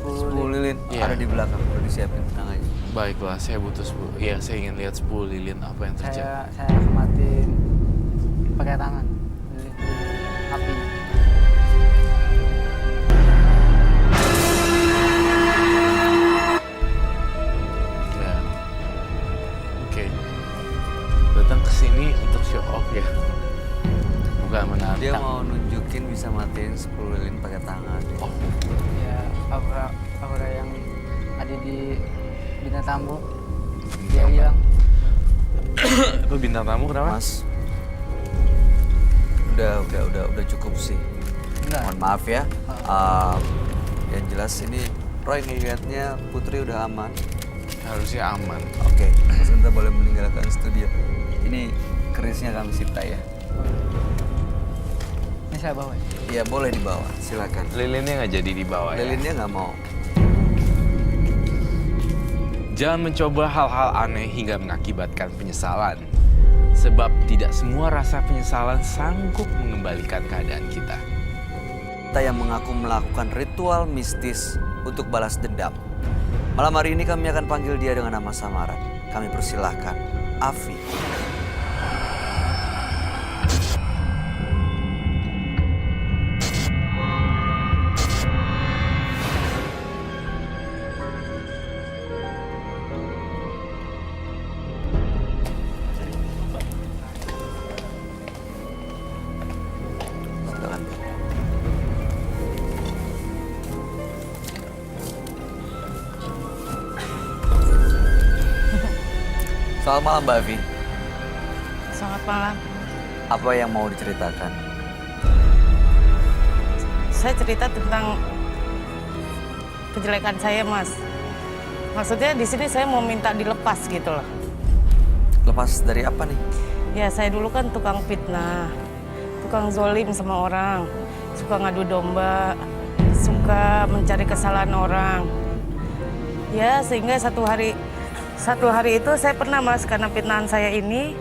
10 10 lilin. Iya. Ada di belakang, udah disiapin, tenang aja. Baiklah, saya butuh 10. Iya, saya ingin lihat 10 lilin apa yang terjadi. Saya kematin pakai tangan. Lilin api. Ya. Oke. Datang ke sini untuk show off ya. Bukan menantang. Dia mau nunjukin bisa matiin 10 lilin pakai tangan. Oh, Ya aura yang ada di bintang tamu dia hilang. itu bintang tamu kenapa? Mas, udah cukup sih. Enggak. Mohon maaf ya. Yang jelas ini Roy ngeliatnya Putri udah aman. Harusnya aman. Oke, Mas Genta boleh meninggalkan studio. Ini kerisnya kami sita ya. Ini saya bawa. Iya boleh dibawa, silakan. Lilinnya nggak jadi dibawa ya. Lilinnya nggak mau. Jangan mencoba hal-hal aneh hingga mengakibatkan penyesalan. Sebab tidak semua rasa penyesalan sanggup mengembalikan keadaan kita. Kita yang mengaku melakukan ritual mistis untuk balas dendam. Malam hari ini kami akan panggil dia dengan nama samaran. Kami persilahkan Afi. Silakan. Selamat malam Mbak Afi. Selamat malam. Apa yang mau diceritakan? Saya cerita tentang kejelekan saya, Mas. Maksudnya di sini saya mau minta dilepas gitu loh. Lepas dari apa nih? Ya, saya dulu kan tukang fitnah, tukang zolim sama orang, suka ngadu domba, suka mencari kesalahan orang. Ya, sehingga satu hari itu saya pernah, Mas, karena fitnahan saya ini,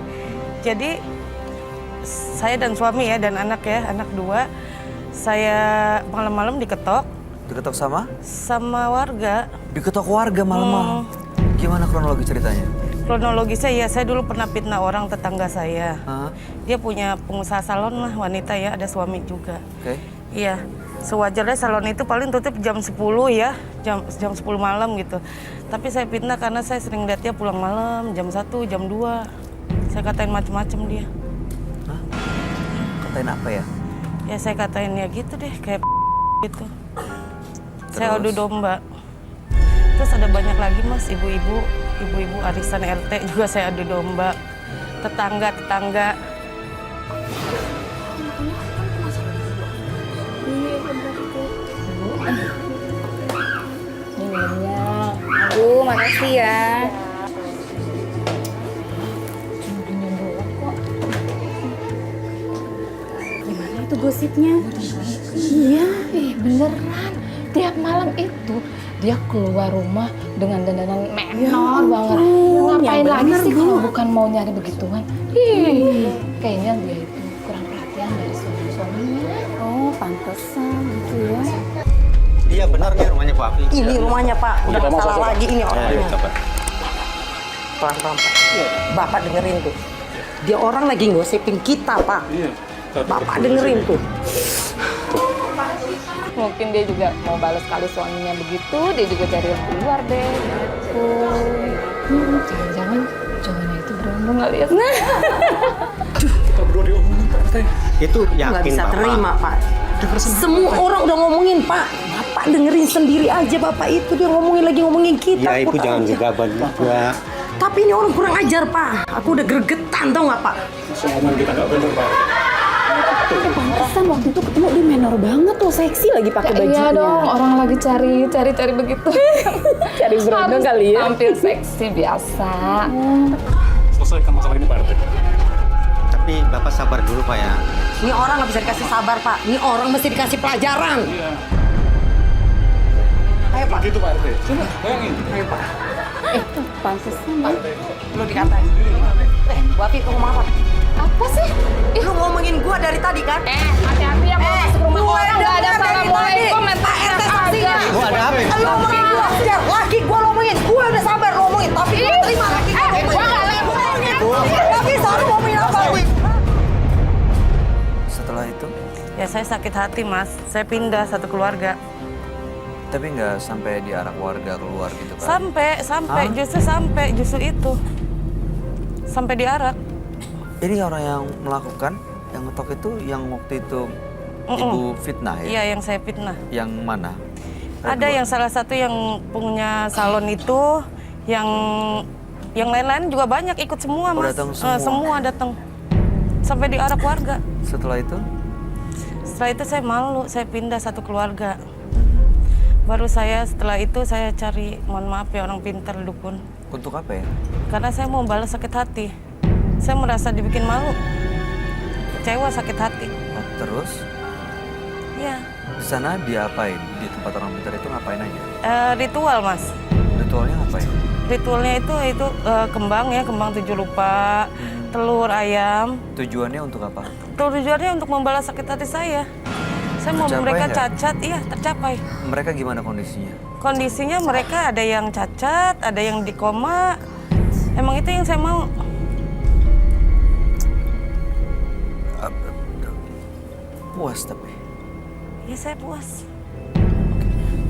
jadi saya dan suami ya dan anak ya, anak 2, saya malam-malam diketok Diketok sama? warga. Diketok warga malam-malam. Gimana kronologi ceritanya? Kronologisnya ya, saya dulu pernah fitnah orang tetangga saya. Hah? Dia punya pengusaha salon lah, wanita ya, ada suami juga. Oke. Iya, sewajarnya salon itu paling tutup jam 10 ya, jam 10 malam gitu. Tapi saya fitnah karena saya sering lihat dia pulang malam, jam 1, jam 2. Saya katain macem-macem dia. Hah? Katain apa ya? Ya saya katain ya gitu deh, kayak gitu. Saya Terus? adu domba. Terus ada banyak lagi, Mas, ibu-ibu arisan RT juga saya adu domba. Tetangga. Minumnya. Aduh, makasih ya. Gimana itu gosipnya? Iya, beneran. Tiap malam itu dia keluar rumah dengan dandanan menor banget. Ngapain lagi sih kalau bukan mau nyari begituan? Kayaknya dia itu kurang perhatian dari suaminya. Oh, pantesan gitu ya. Iya benar nih rumahnya Pak Afi. Ini rumahnya Pak, udah masalah lagi ini orangnya. Coba. Pelan-pelan Pak. Bapak dengerin tuh. Dia orang lagi ngosipin kita Pak. Bapak dengerin tuh. Mungkin dia juga mau balas kali suaminya begitu, dia juga cari yang keluar deh. Jangan-jangan cowoknya itu berondong kali ya. Itu Nggak yakin bisa Bapak. terima Pak. Semua orang udah ngomongin Pak. Bapak dengerin sendiri aja Bapak itu dia ngomongin kita. Ya Ibu putar jangan aja. gegabah juga. Tapi ini orang kurang ajar Pak. Aku udah gregetan tau nggak Pak? Pantesan waktu itu ketemu dia menor banget tuh, seksi lagi pakai bajunya. Iya dong, orang lagi cari begitu. Cari berondong kali ya. Tampil seksi biasa. Selesaikan masalah ini Pak RT. Tapi Bapak sabar dulu Pak ya. Ini orang nggak bisa dikasih sabar Pak. Ini orang mesti dikasih pelajaran. Ayo Pak. Gitu Pak RT. Coba bayangin. Ayo Pak. Pantesan ya. Lu dikatain. Bu Afi, lu ngomong apa? Apa sih? Lu ngomongin gua dari tadi kan? Hati-hati ya kalau masuk rumah gue orang nggak ada denger dari assalamualaikum. tadi. Pak RT saksinya. Bu ada apa ya? Lu ngomongin gua ajar. Laki gua lo ngomongin. Gue udah sabar lo ngomongin. Tapi gua terima laki gua ngomongin. gua nggak ngomongin. Gak bisa lu ngomongin apa? Setelah itu, Ya saya sakit hati, Mas. Saya pindah satu keluarga. tapi nggak sampai diarak warga keluar gitu kan? Sampai, justru itu. Sampai diarak. Ini orang yang melakukan, yang ngetok itu, yang waktu itu Ibu fitnah ya? Iya, yang saya fitnah. Yang mana? Ada yang salah satu yang punya salon itu, yang lain-lain juga banyak ikut semua, Oh, Mas. datang semua? Semua datang. Sampai diarak warga. Setelah itu? Setelah itu saya malu, saya pindah satu keluarga. Baru setelah itu saya cari, mohon maaf ya orang pintar dukun. Untuk apa ya? Karena saya mau balas sakit hati. Saya merasa dibikin malu. Kecewa, sakit hati. Oh, terus? Ya, Di sana diapain? Di tempat orang pintar itu ngapain aja? ritual, Mas. Ritualnya ngapain? Ritualnya itu kembang ya, kembang 7 rupa. telur ayam. Tujuannya untuk apa? Tujuannya untuk membalas sakit hati saya. Saya mau Tercapai mereka nggak? cacat, iya tercapai. Mereka gimana kondisinya? Kondisinya mereka ada yang cacat, ada yang di koma. Emang itu yang saya mau. Puas tapi. Ya saya puas.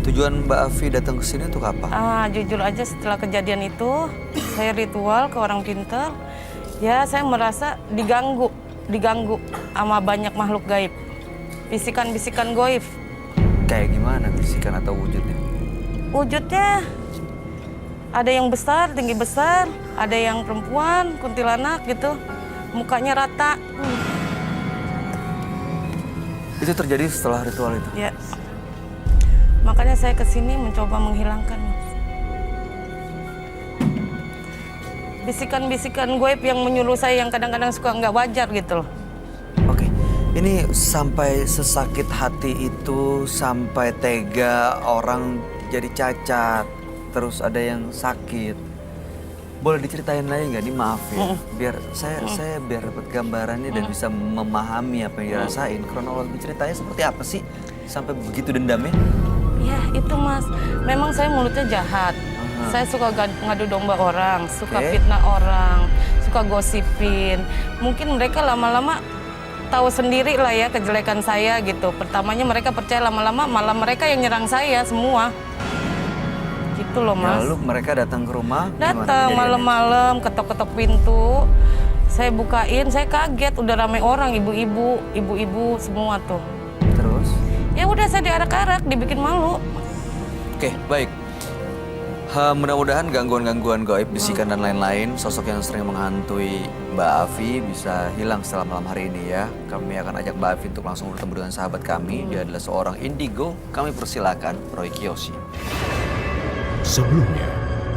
Tujuan Mbak Afi datang ke sini untuk apa? Jujur aja setelah kejadian itu, saya ritual ke orang pintar. Ya saya merasa diganggu sama banyak makhluk gaib. Bisikan-bisikan goib. Kayak gimana bisikan atau wujudnya? Wujudnya ada yang besar, tinggi besar, ada yang perempuan, kuntilanak gitu. Mukanya rata. Itu terjadi setelah ritual itu? Ya. Makanya saya kesini mencoba menghilangkan. Bisikan-bisikan goib yang menyuruh saya yang kadang-kadang suka nggak wajar gitu loh. Oke, ini sampai sesakit hati itu, sampai tega orang jadi cacat, terus ada yang sakit. Boleh diceritain lagi nggak? Nih maaf ya, biar saya biar dapat gambarannya dan bisa memahami apa yang dirasain. Kronologi ceritanya seperti apa sih sampai begitu dendamnya? Ya itu Mas, memang saya mulutnya jahat. Saya suka ngadu domba orang, suka fitnah orang, suka gosipin. Mungkin mereka lama-lama tahu sendiri lah ya kejelekan saya gitu. Pertamanya mereka percaya, lama-lama malah mereka yang nyerang saya semua. Gitu loh Mas. Lalu mereka datang ke rumah? Datang malam-malam, ketok-ketok pintu. Saya bukain, saya kaget udah ramai orang, ibu-ibu semua tuh. Terus? Ya udah saya diarak-arak, dibikin malu. Oke, baik. Mudah-mudahan gangguan-gangguan gaib, bisikan dan lain-lain, sosok yang sering menghantui Mbak Afi bisa hilang setelah malam hari ini ya. Kami akan ajak Mbak Afi untuk langsung bertemu dengan sahabat kami. Dia adalah seorang indigo. Kami persilakan Roy Kiyoshi. Sebelumnya,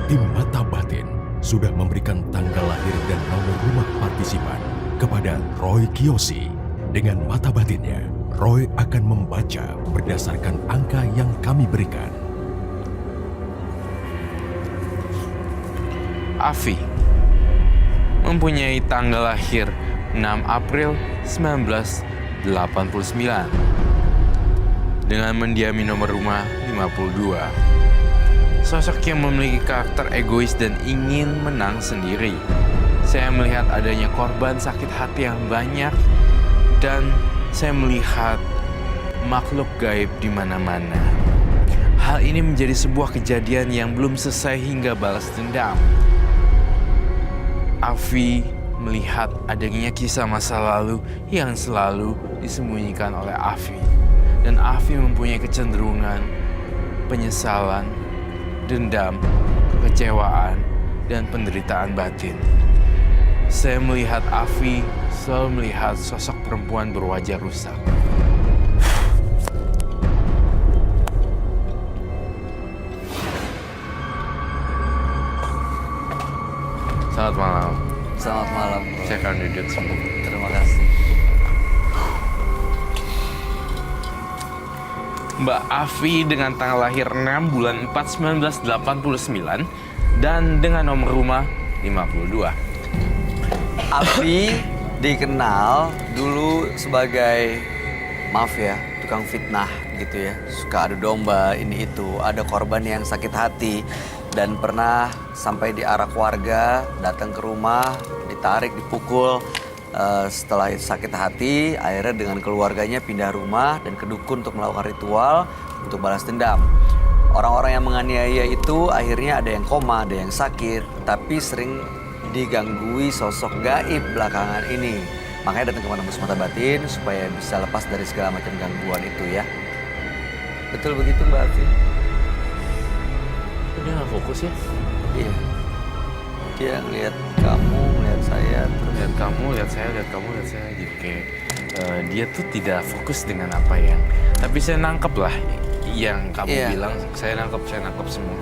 tim Mata Batin sudah memberikan tanggal lahir dan nomor rumah partisipan kepada Roy Kiyoshi. Dengan mata batinnya, Roy akan membaca berdasarkan angka yang kami berikan. Afi mempunyai tanggal lahir 6 April 1989 dengan mendiami nomor rumah 52. Sosok yang memiliki karakter egois dan ingin menang sendiri. Saya melihat adanya korban sakit hati yang banyak dan saya melihat makhluk gaib di mana-mana. Hal ini menjadi sebuah kejadian yang belum selesai hingga balas dendam. Afi melihat adanya kisah masa lalu yang selalu disembunyikan oleh Afi. Dan Afi mempunyai kecenderungan penyesalan, dendam, kekecewaan, dan penderitaan batin. Saya melihat Afi selalu melihat sosok perempuan berwajah rusak. Selamat malam. Selamat malam. Saya akan duduk semua. Terima kasih. Mbak Afi dengan tanggal lahir 6 bulan 4 1989 dan dengan nomor rumah 52. Afi dikenal dulu sebagai, maaf ya, tukang fitnah gitu ya. Suka adu domba, ini itu. Ada korban yang sakit hati dan pernah sampai diarak warga, datang ke rumah, ditarik, dipukul. Setelah sakit hati, akhirnya dengan keluarganya pindah rumah dan ke dukun untuk melakukan ritual untuk balas dendam. Orang-orang yang menganiaya itu akhirnya ada yang koma, ada yang sakit, tapi sering diganggui sosok gaib belakangan ini. Makanya datang ke Menembus Mata Batin supaya bisa lepas dari segala macam gangguan itu ya. Betul begitu Mbak Afi? Dia nggak fokus ya? Iya. Dia ngeliat kamu, ngeliat saya, terus Lihat kamu, lihat saya, lihat kamu, lihat saya. Gitu kayak dia tuh tidak fokus dengan apa yang. Tapi saya nangkep lah yang kamu bilang. Saya nangkep semua.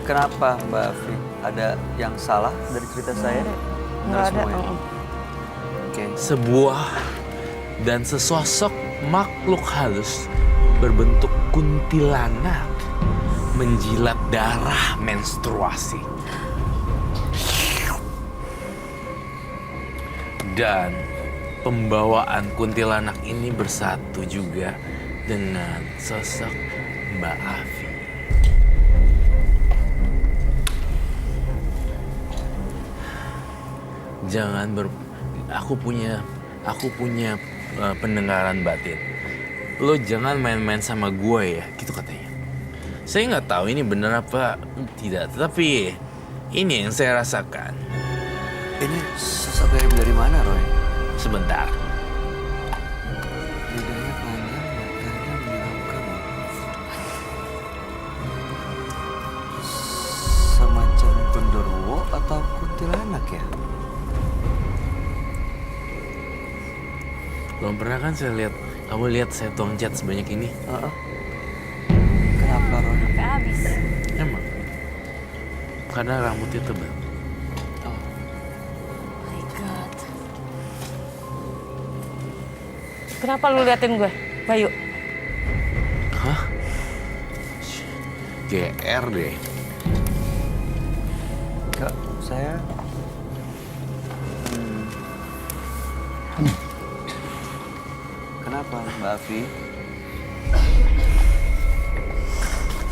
kenapa Mbak Afi? Ada yang salah dari cerita saya? Nggak ada. Semuanya? Oke. Sebuah dan sesosok makhluk halus berbentuk kuntilanak menjilat darah menstruasi. Dan pembawaan kuntilanak ini bersatu juga dengan sosok Mbak Afi. Aku punya pendengaran batin. Lo jangan main-main sama gue ya, gitu katanya. Saya nggak tahu ini benar apa tidak, tetapi ini yang saya rasakan. Ini sosok gaib dari mana, Roy? Sebentar. Lidahnya panjang, matanya menyeramkan. Semacam genderuwo atau kuntilanak ya? Belum pernah kan kamu lihat saya tuang cat sebanyak ini? Kenapa, Roy? Sampai habis. Emang. Karena rambutnya tebal. Oh my God. Kenapa lu liatin gue, Bayu? Hah? GR deh. Kak, saya... Kenapa, Mbak Afi?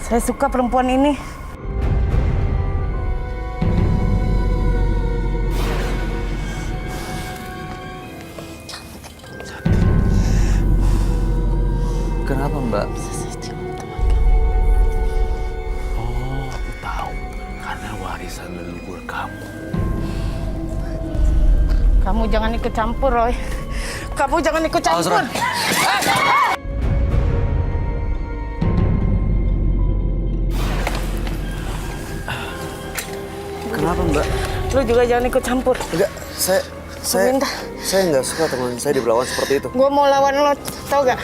Saya suka perempuan ini. Kenapa, Mbak? Oh, aku tahu. Karena warisan leluhur kamu. Kamu jangan ikut campur, Roy. Kamu jangan ikut campur. Kenapa, Mbak? Lu juga jangan ikut campur. Enggak, saya nggak suka teman saya diperlakukan seperti itu. Gue mau lawan lo, tau gak?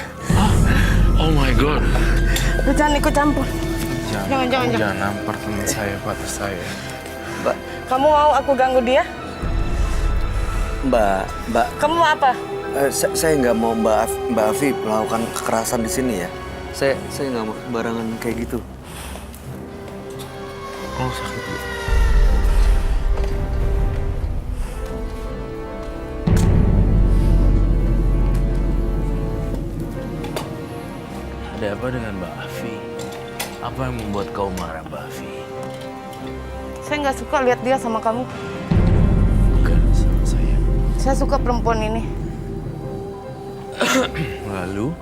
Oh my God. Lu jangan ikut campur. Jangan nampar teman saya, patas saya. Mbak, Kamu mau aku ganggu dia? Mbak. Kamu mau apa? Saya nggak mau Mbak Afi melakukan kekerasan di sini ya. Saya nggak mau barangan kayak gitu. Oh, sakit. Ada apa dengan Mbak Afi? Apa yang membuat kau marah, Mbak Afi? Saya nggak suka lihat dia sama kamu. Bukan sama saya. Saya suka perempuan ini. Lalu?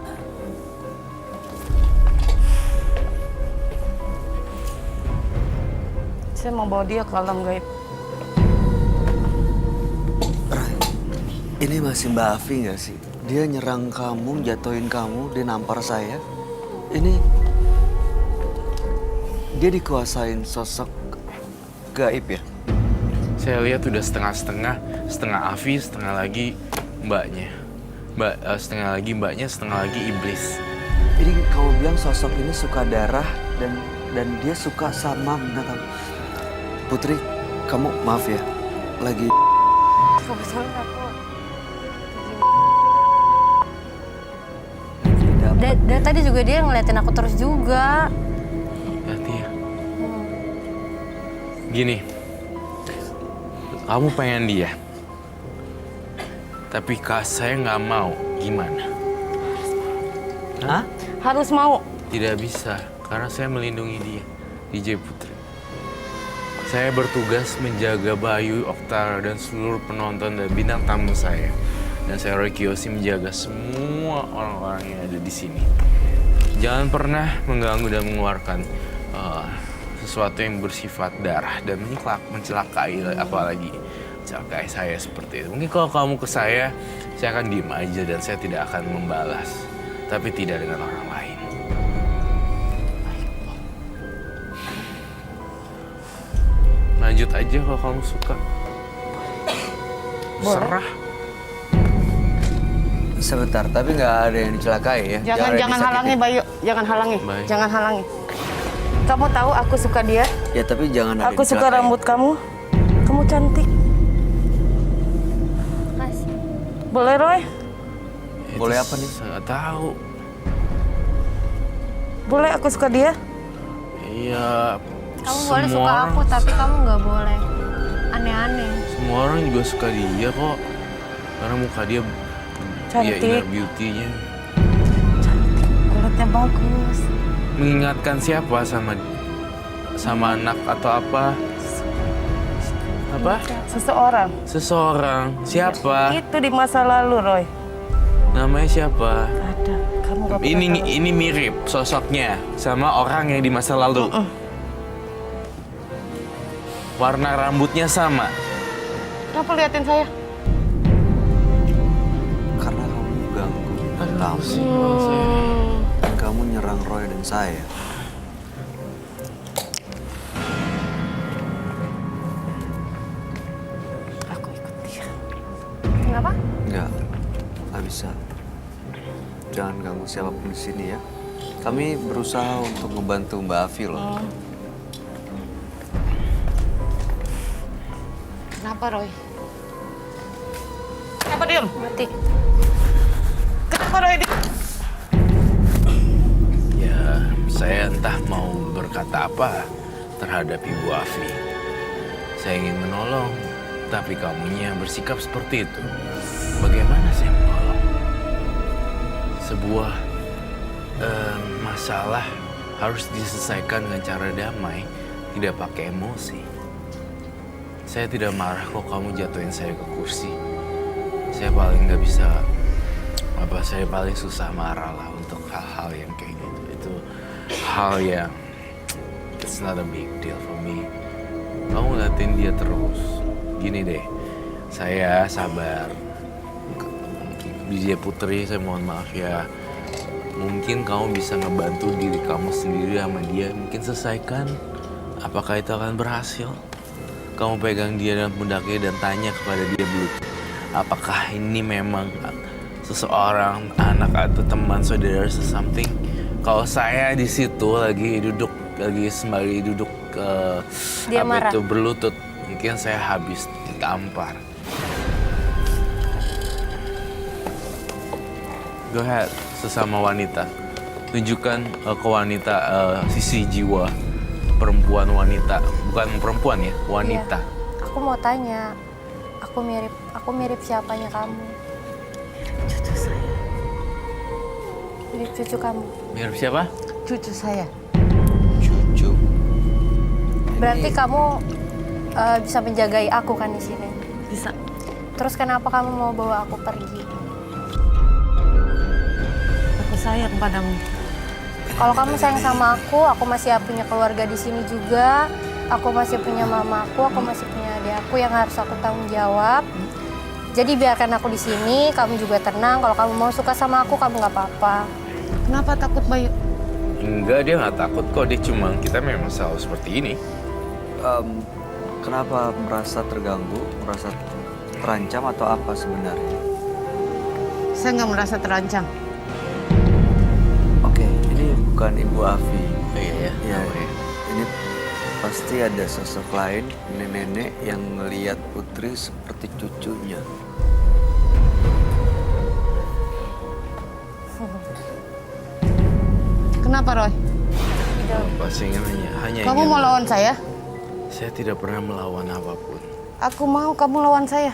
Saya mau bawa dia ke alam gaib. Rai, ini masih Mbak Afi nggak sih? Dia nyerang kamu, jatuhin kamu, dia nampar saya. Ini dia dikuasain sosok gaib ya? Saya lihat udah setengah-setengah, setengah Afi, setengah lagi mbaknya. Setengah lagi mbaknya, setengah lagi iblis. Ini kamu bilang sosok ini suka darah dan dia suka sama binatang. Putri, kamu maaf ya, lagi Kebetulan aku dari tadi juga dia ngeliatin aku terus juga. Hati ya. Gini, kamu pengen dia, tapi saya nggak mau. Gimana? Hah? Harus mau. Tidak bisa, karena saya melindungi dia, DJ Putri. Saya bertugas menjaga Bayu, Oktara, dan seluruh penonton dan bintang tamu saya. Dan saya Roy Kiyoshi menjaga semua orang-orang yang ada di sini. Jangan pernah mengganggu dan mengeluarkan sesuatu yang bersifat darah dan mencelakai, apalagi mencelakai saya seperti itu. Mungkin kalau kamu ke saya akan diem aja dan saya tidak akan membalas. Tapi tidak dengan orang lain. Lanjut aja kalau kamu suka. Serah. Sebentar, tapi nggak ada yang dicelakai ya? Jangan halangi, Bayu. Jangan halangi. Baik. Jangan halangi. Kamu tahu aku suka dia. Ya tapi jangan ada Aku yang suka dicelakai. rambut kamu. Kamu cantik. Makasih. Boleh, Roy? Boleh apa nih? Saya nggak tahu. Boleh aku suka dia? Iya. Kamu boleh suka aku, tapi kamu nggak boleh aneh-aneh. Semua orang juga suka dia kok. Karena muka dia, Cantik. ya inner beauty-nya. Kulitnya bagus. Mengingatkan siapa sama anak atau apa? Apa? Seseorang. Seseorang. Siapa? Itu di masa lalu, Roy. Namanya siapa? Ada. Kamu gak pernah tahu. Ini mirip sosoknya sama orang yang di masa lalu. Warna rambutnya sama. Kenapa liatin saya? Karena kamu ganggu tamu dan kamu nyerang Roy dan saya. Aku ikut dia. Kenapa? Nggak bisa. Jangan ganggu siapapun di sini ya. Kami berusaha untuk membantu Mbak Afi loh. Kenapa, Roy? Kenapa diem? Mati. Kenapa, Roy? Ya, saya entah mau berkata apa terhadap Ibu Afi. Saya ingin menolong, tapi kamunya bersikap seperti itu. Bagaimana saya menolong? Sebuah masalah harus diselesaikan dengan cara damai, tidak pakai emosi. Saya tidak marah kok kamu jatuhin saya ke kursi. Saya paling nggak bisa, saya paling susah marah lah untuk hal-hal yang kayak gitu. Itu hal yang it's not a big deal for me. Kamu ngeliatin dia terus. Gini deh, saya sabar. Dia Putri, saya mohon maaf ya. Mungkin kamu bisa ngebantu diri kamu sendiri sama dia. Mungkin selesaikan. Apakah itu akan berhasil? Kamu pegang dia dalam pundaknya dan tanya kepada dia dulu. Apakah ini memang seseorang, anak atau teman saudara something? Kalau saya di situ lagi sembari duduk Dia marah. berlutut, mungkin saya habis ditampar. Go ahead, sesama wanita. Tunjukkan ke wanita sisi jiwa perempuan wanita. Bukan perempuan ya, wanita. Iya. Aku mau tanya, aku mirip siapanya kamu? Cucu saya. Mirip cucu kamu. Mirip siapa? Cucu saya. Cucu. Berarti kamu bisa menjagai aku kan di sini. Bisa. Terus kenapa kamu mau bawa aku pergi? Aku sayang padamu. Kalau kamu sayang sama aku masih punya keluarga di sini juga. Aku masih punya mama aku masih punya adik aku yang harus aku tanggung jawab. Jadi biarkan aku di sini, kamu juga tenang. Kalau kamu mau suka sama aku, kamu nggak apa-apa. Kenapa takut, Bayu? Enggak, dia nggak takut kok. Dia cuma kita memang selalu seperti ini. Kenapa merasa terganggu, merasa terancam atau apa sebenarnya? Saya nggak merasa terancam. Oke, ini bukan Ibu Afi. Oh, iya ya. Ya, Oh, iya. ini pasti ada sosok lain, nenek-nenek yang ngelihat Putri seperti cucunya. Kenapa, Roy? Pasti hanya Kamu ingin- mau lawan saya? Saya tidak pernah melawan apapun. Aku mau kamu lawan saya.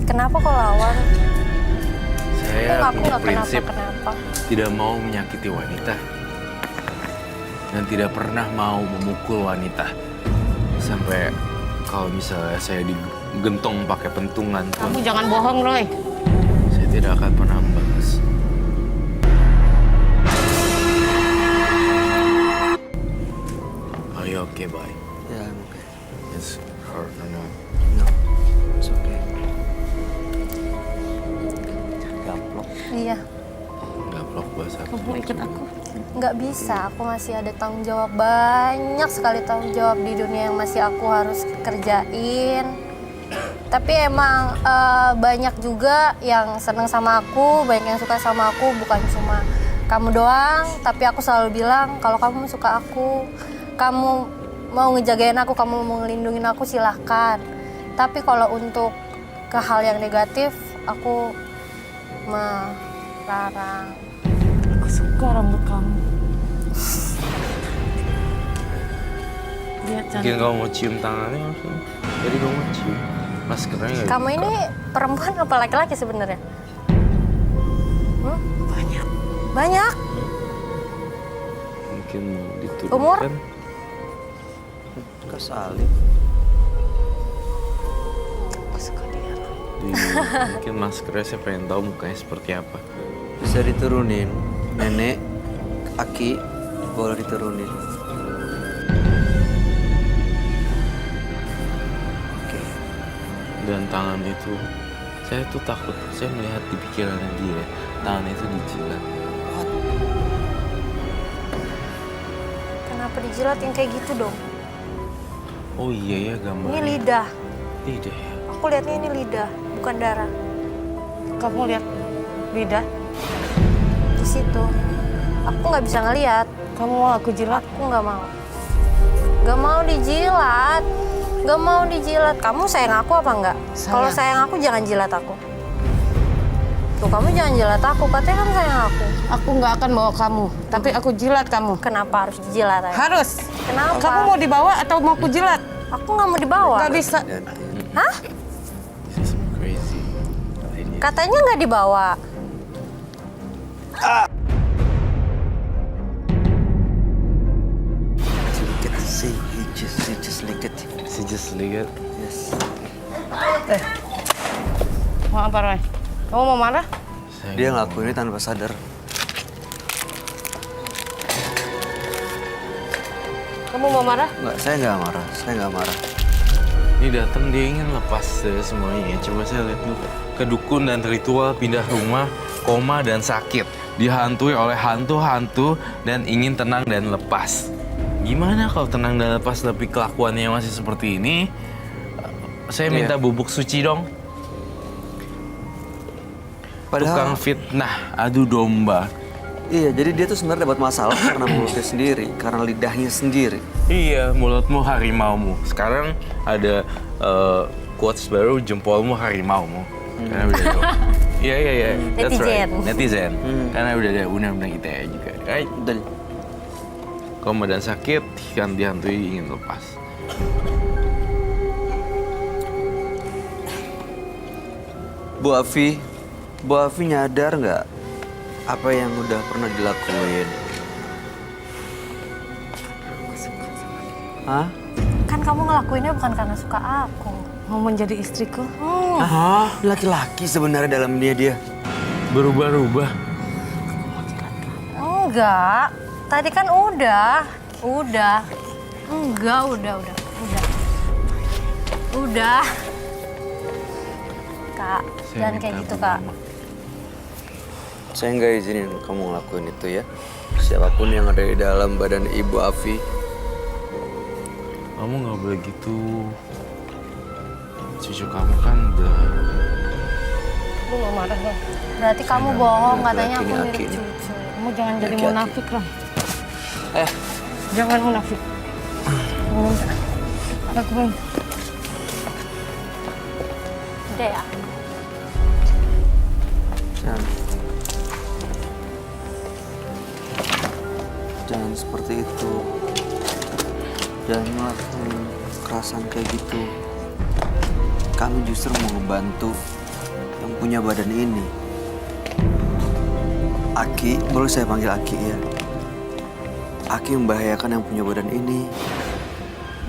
Kenapa kau lawan? Saya Aku punya nggak prinsip kenapa-kenapa. tidak mau menyakiti wanita dan tidak pernah mau memukul wanita. Sampai kalau misalnya saya digentong pakai pentungan pun, Kamu jangan bohong, Roy. saya tidak akan pernah membalas. Are you okay, bye? Ya, I'm okay. It's hurt or not? No, it's okay. Gaplok. Iya, Gaplok bahasa aku. Kamu ikut aku. nggak bisa. Aku masih ada tanggung jawab, banyak sekali tanggung jawab di dunia yang masih aku harus kerjain. Tapi emang banyak juga yang seneng sama aku, banyak yang suka sama aku, bukan cuma kamu doang. Tapi aku selalu bilang, kalau kamu suka aku, kamu mau ngejagain aku, kamu mau ngelindungin aku, silahkan. Tapi kalau untuk ke hal yang negatif, aku melarang. Aku suka rambut kamu. Lihat Mungkin cantik. kamu mau cium tangannya langsung. Jadi kamu mau cium. Maskernya nggak Kamu dibuka. ini perempuan apa laki-laki sebenarnya? Banyak. Banyak. Mungkin mau diturunkan. Umur? Kesalip. Mungkin maskernya saya pengen tahu mukanya seperti apa. Bisa diturunin. Nenek, Aki, boleh diturunin. Oke. Dan tangan itu, saya tuh takut, saya melihat di pikirannya dia, tangan itu dijilat. Kenapa dijilat yang kayak gitu dong? Oh iya ya gambarnya. Ini lidah. Lidah ya. Aku lihatnya ini lidah, bukan darah. Kamu lihat lidah? Di situ. Aku nggak bisa ngelihat. Kamu mau aku jilat? Aku nggak mau. Nggak mau dijilat. Nggak mau dijilat. Kamu sayang aku apa enggak? Kalau sayang aku jangan jilat aku. Tuh kamu jangan jilat aku. Katanya kan sayang aku. Aku nggak akan bawa kamu, tapi aku jilat kamu. Kenapa harus dijilat? Ayah? Harus. Kenapa? Kamu mau dibawa atau mau aku jilat? Aku nggak mau dibawa. Nggak bisa. Hah? This is crazy. idea. Katanya nggak dibawa. Sedikit sih, just sedikit. She just lihat. Yes. Mau apa, Roy? Kamu mau marah? Dia ngelakuin ini tanpa sadar. Kamu mau marah? Nggak, saya nggak marah. Saya nggak marah. Ini datang dia ingin lepas dari semuanya. Coba saya lihat dulu. Kedukun dan ritual pindah rumah, koma dan sakit. Dihantui oleh hantu-hantu dan ingin tenang dan lepas. Gimana kalau tenang dan lepas tapi kelakuannya masih seperti ini? Saya minta bubuk suci dong. Tukang fitnah, adu domba. Iya, jadi dia tuh sebenarnya dapat masalah karena mulutnya sendiri, karena lidahnya sendiri. Iya, mulutmu harimaumu. Sekarang ada quotes baru, jempolmu harimaumu. Karena udah ada. Iya. That's right. Netizen. Karena udah ada undang-undang ITE juga. Right? Dan Koma dan sakit, kan dihantui ingin lepas. Bu Afi nyadar nggak apa yang udah pernah dilakuin? Hah? Kan kamu ngelakuinnya bukan karena suka aku. Mau menjadi istriku? Ah, laki-laki sebenarnya dalam dia. Berubah-ubah. Enggak. Tadi kan udah. Enggak, udah. Kak, jangan kayak gitu, Kak. Saya nggak izinin kamu ngelakuin itu ya. Siapapun yang ada di dalam badan Ibu Afi. Kamu nggak boleh gitu. Cucu kamu kan udah... Kamu mau marah, Roy? Berarti kamu bohong, katanya aku Laki-laki mirip ini. cucu. Kamu jangan jadi Laki-laki. munafik, Roy. Eh, Jangan munafik. Aku minta. Udah ya? jangan seperti itu. Jangan ngelakuin kekerasan kayak gitu. Kami justru mau ngebantu yang punya badan ini. Aki, boleh saya panggil Aki ya? Aki membahayakan yang punya badan ini.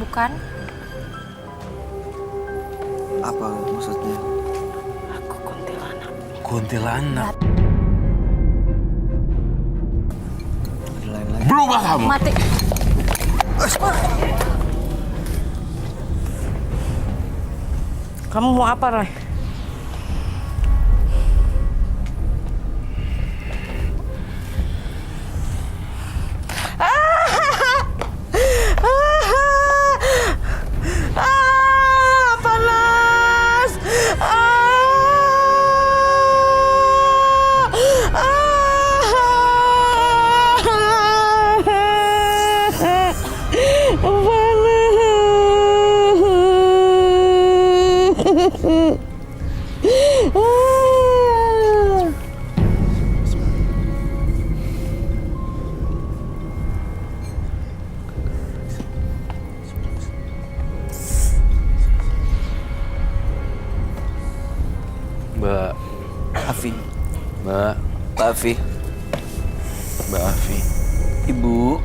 Bukan? Apa maksudnya? Aku kuntilanak. Kuntilanak. Lain-lain. Berubah kamu. Mati. Kamu mau apa, Roy? Panas! Afi. Mbak, Mbak Afi. Mbak Afi. Ibu.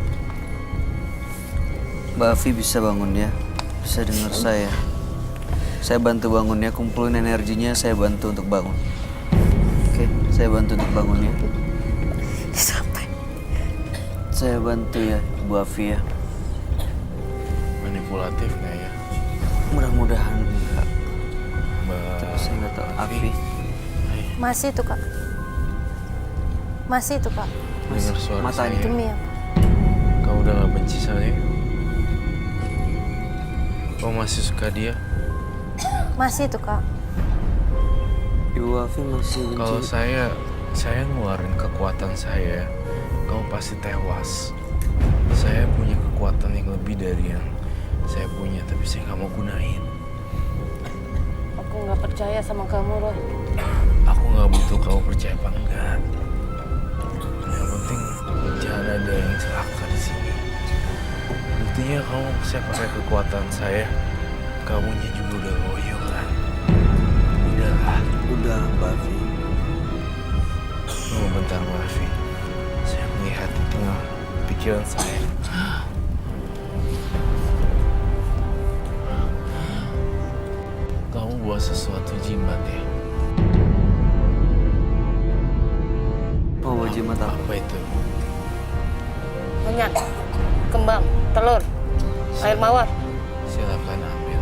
Mbak Afi bisa bangun ya. Bisa dengar saya. Saya bantu bangunnya, kumpulin energinya, saya bantu untuk bangun. Oke, saya bantu untuk bangunnya. Sampai. Saya bantu ya, Bu Afi ya. Manipulatif nggak ya? Mudah-mudahan enggak. Mbak Saya nggak tahu. Afi. Masih tuh Kak. Masih tuh Kak. Dengar suara Matanya. saya. Demi apa? Kau udah gak benci saya? Kau masih suka dia? Masih tuh Kak. Ibu Afi masih benci. Kalau saya ngeluarin kekuatan saya, kau pasti tewas. Saya punya kekuatan yang lebih dari yang saya punya, tapi saya nggak mau gunain. Aku nggak percaya sama kamu, Roy. Aku nggak butuh kau percaya apa enggak. Yang penting jangan ada yang celaka di sini. Buktinya kamu saya pakai kekuatan saya, kamunya juga udah loyo kan. Udahlah. Udah, Mbak Afi. Oh, bentar Mbak Afi. Saya melihat di tengah pikiran saya. Kamu buat sesuatu jimat ya? Oh, bawa jimat apa? Apa itu? Minyak, kembang, telur, air mawar. Silakan ambil.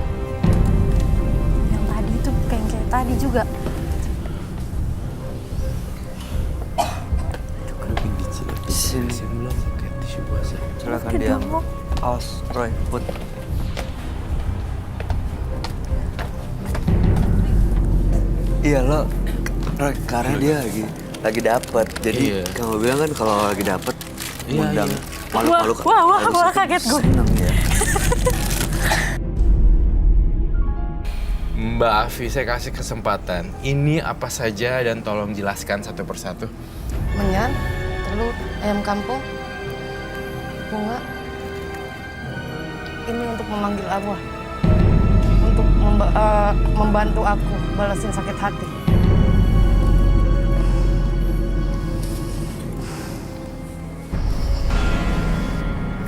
Yang tadi itu kayak tadi juga. Sini. Saya belum pakai tisu basah. Silakan Oke, diambil. dong. Awas, Roy, put. Iya lo, Roy, karena dia lagi dapet. Jadi Iya. kamu bilang kan kalau lagi dapet, Iya, undang iya. makhluk-makhluk. Wah, kaget gue. Seneng ya. Mbak Afi, saya kasih kesempatan. Ini apa saja dan tolong jelaskan satu persatu. Menyan, telur, ayam kampung, bunga. Ini untuk memanggil arwah. Untuk membantu aku balasin sakit hati.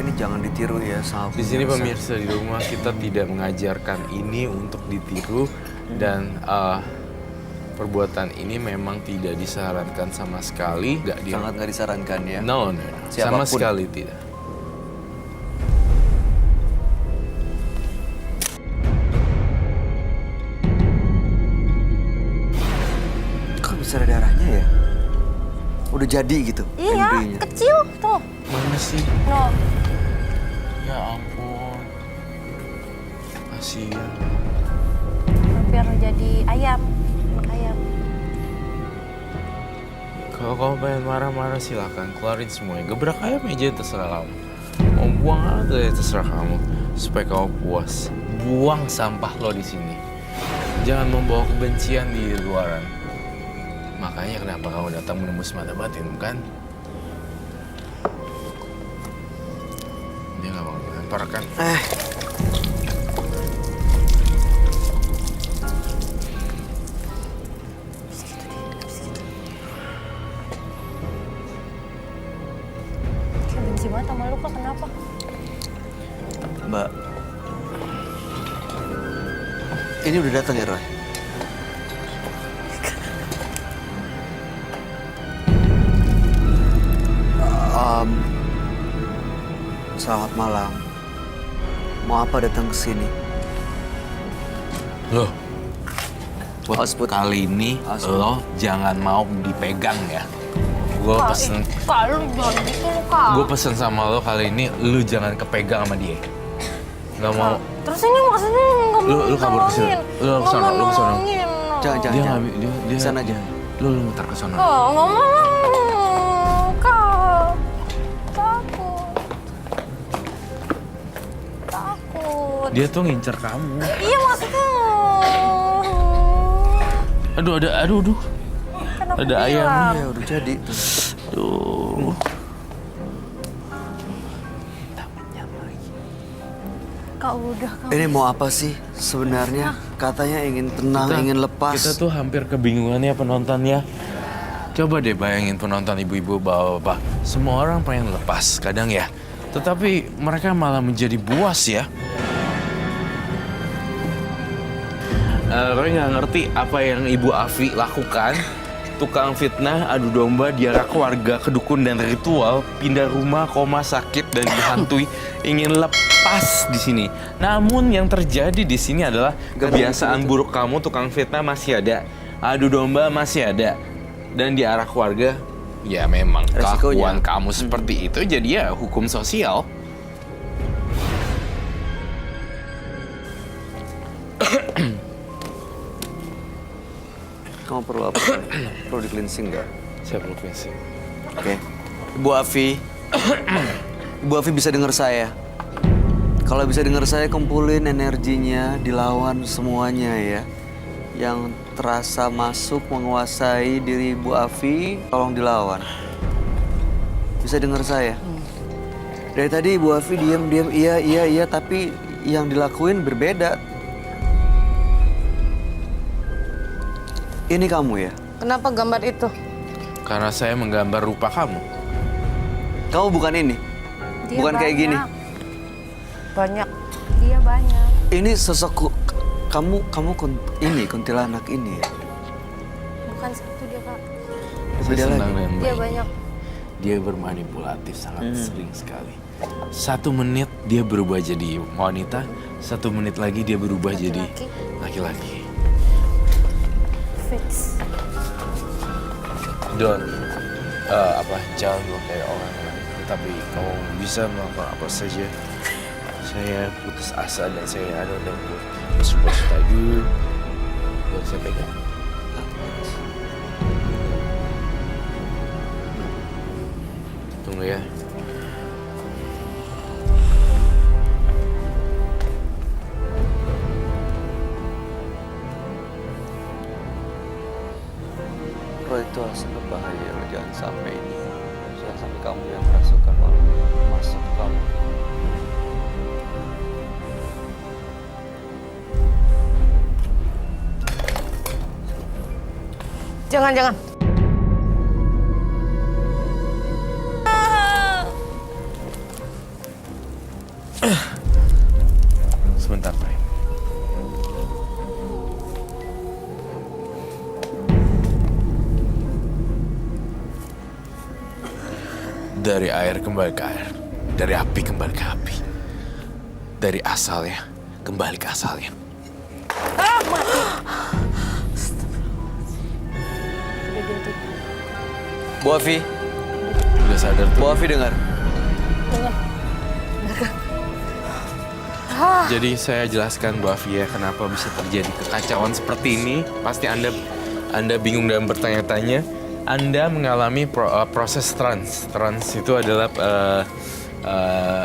Ini jangan ditiru ya sama Di sini pemirsa di rumah kita tidak mengajarkan ini untuk ditiru dan perbuatan ini memang tidak disarankan sama sekali. Sangat nggak disarankan ya. No. Sama Siapapun. sekali tidak. Kok bisa ada darahnya ya? Udah jadi gitu Iya, embryonya. kecil tuh. Mana sih? No. Ya ampun. Kasihan. Biar jadi ayam. Anak ayam. Kalau kamu pengen marah-marah silakan keluarin semuanya. Gebrak ayam aja terserah kamu. Mau buang apa ya terserah kamu. Supaya kamu puas. Buang sampah lo di sini. Jangan membawa kebencian di luaran. Makanya kenapa kamu datang menembus mata batin, bukan? Dia nggak mau lempar kan? Kayak benci banget sama lu Kak, kenapa? Mbak, ini udah datang ya Roy? Selamat malam. Mau apa datang ke sini? Loh, buat kali ini lo jangan mau dipegang ya. Gue pesen, Kak, lu jangan gitu lu Kak. gue pesen sama lo kali ini, lu jangan kepegang sama dia. Gak mau. Terus ini maksudnya nggak mau Lu kabur ke sini. Lu ke sana, lu ke sana. Jangan. Dia nggak, dia Sana aja. Lu muter ke sana. Kak, nggak mau. Kak, takut. Dia tuh ngincer kamu. Iya maksudnya. Aduh. Kan aku Ada ayam. bilang. Ya udah jadi. Aduh. Kak udah Kak. Ini mau apa sih sebenarnya? Katanya ingin tenang, ingin lepas. Kita tuh hampir kebingungan ya penonton ya. Coba deh bayangin penonton ibu-ibu bapak-bapak. Semua orang pengen lepas kadang ya. Tetapi mereka malah menjadi buas ya. Roy nggak ngerti apa yang Ibu Afi lakukan. Tukang fitnah, adu domba, diarak warga, kedukun dan ritual, pindah rumah, koma, sakit dan dihantui, ingin lepas di sini. Namun yang terjadi di sini adalah kebiasaan buruk kamu, tukang fitnah masih ada, adu domba masih ada, dan diarak warga, ya memang kelakuan kamu seperti itu, jadi ya hukum sosial. Kamu perlu apa? Perlu di cleansing nggak? Saya perlu cleansing. Oke. Ibu Afi. Ibu Afi bisa dengar saya. Kalau bisa dengar saya, kumpulin energinya, dilawan semuanya ya. Yang terasa masuk menguasai diri Ibu Afi, tolong dilawan. Bisa dengar saya? Dari tadi Ibu Afi diam-diam, iya, tapi yang dilakuin berbeda. Ini kamu ya? Kenapa gambar itu? Karena saya menggambar rupa kamu. Kamu bukan ini? Dia Bukan kayak gini? Banyak. Dia banyak. Ini sosok kamu ini kuntilanak ini ya? Bukan satu dia, Kak. Saya senang dengan Dia baik. banyak. Dia bermanipulatif sangat sering sekali. 1 menit dia berubah jadi wanita, 1 menit lagi dia berubah jadi laki-laki. Fix. Jangan lo kayak orang lain. Tapi kamu bisa melakukan apa saja. Saya putus asa dan saya ada dalam bersuka-suka lagi. Boleh saya pegang? Tunggu ya. Roy itu sangat bahaya, lo jangan sampai ini. Jangan sampai kamu yang merasukan malah masuk ke kamu. Jangan. Sebentar, Pak. Dari air kembali ke air, dari api kembali ke api, dari asalnya kembali ke asalnya. Bu Afi, Udah sadar tuh? Bu Afi dengar. Jadi saya jelaskan Bu Afi ya kenapa bisa terjadi kekacauan seperti ini. Pasti Anda bingung dan bertanya-tanya. Anda mengalami proses trans. Trans itu adalah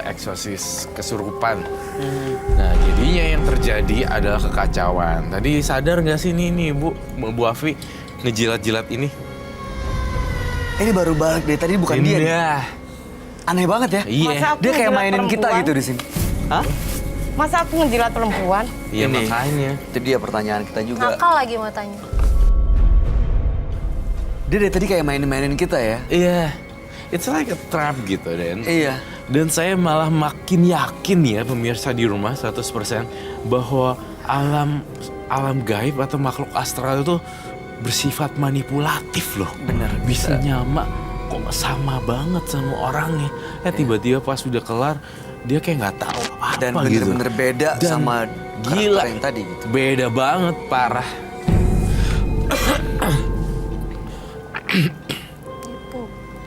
eksorsis kesurupan. Nah, jadinya yang terjadi adalah kekacauan. Tadi sadar nggak sih nih Bu Afi ngejilat-jilat ini? Ini baru balik dari tadi bukan dia. Iya. Aneh banget ya. Iya. Dia kayak mainin kita gitu di sini. Hah? Masa aku ngejilat perempuan? Iya Ini. makanya. Itu dia pertanyaan kita juga. Nakal lagi matanya. Dia dari tadi kayak mainin kita ya. Iya. It's like a trap gitu, Den. Iya. Dan saya malah makin yakin ya pemirsa di rumah 100% bahwa alam gaib atau makhluk astral itu bersifat manipulatif loh. Bener. Bisa nyama kok sama banget sama orangnya. Tiba-tiba pas udah kelar dia kayak nggak tahu apa Dan gitu. bener-bener beda Dan sama gila karakter yang tadi gitu. Beda banget, parah.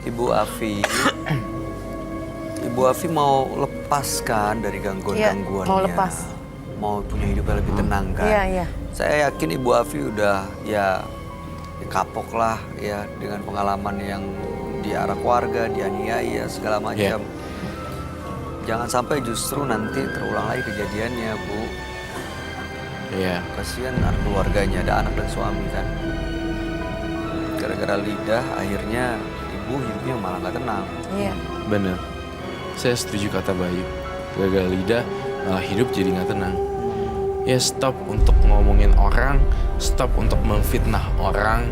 Ibu Afi. Ibu Afi mau lepaskan dari gangguan-gangguannya. Iya, mau lepas. Mau punya hidup yang lebih tenang kan. Iya. Saya yakin Ibu Afi udah ya kapok lah ya dengan pengalaman yang diarak warga, dianiaya segala macam. Jangan sampai justru nanti terulang lagi kejadiannya, Bu. Iya. Kasihan anak keluarganya, ada anak dan suami kan. Gara-gara lidah akhirnya ibu hidupnya malah nggak tenang. Iya. Bener. Saya setuju kata Bayu. Gagal lidah malah hidup jadi nggak tenang. Ya stop untuk ngomongin orang, stop untuk memfitnah orang,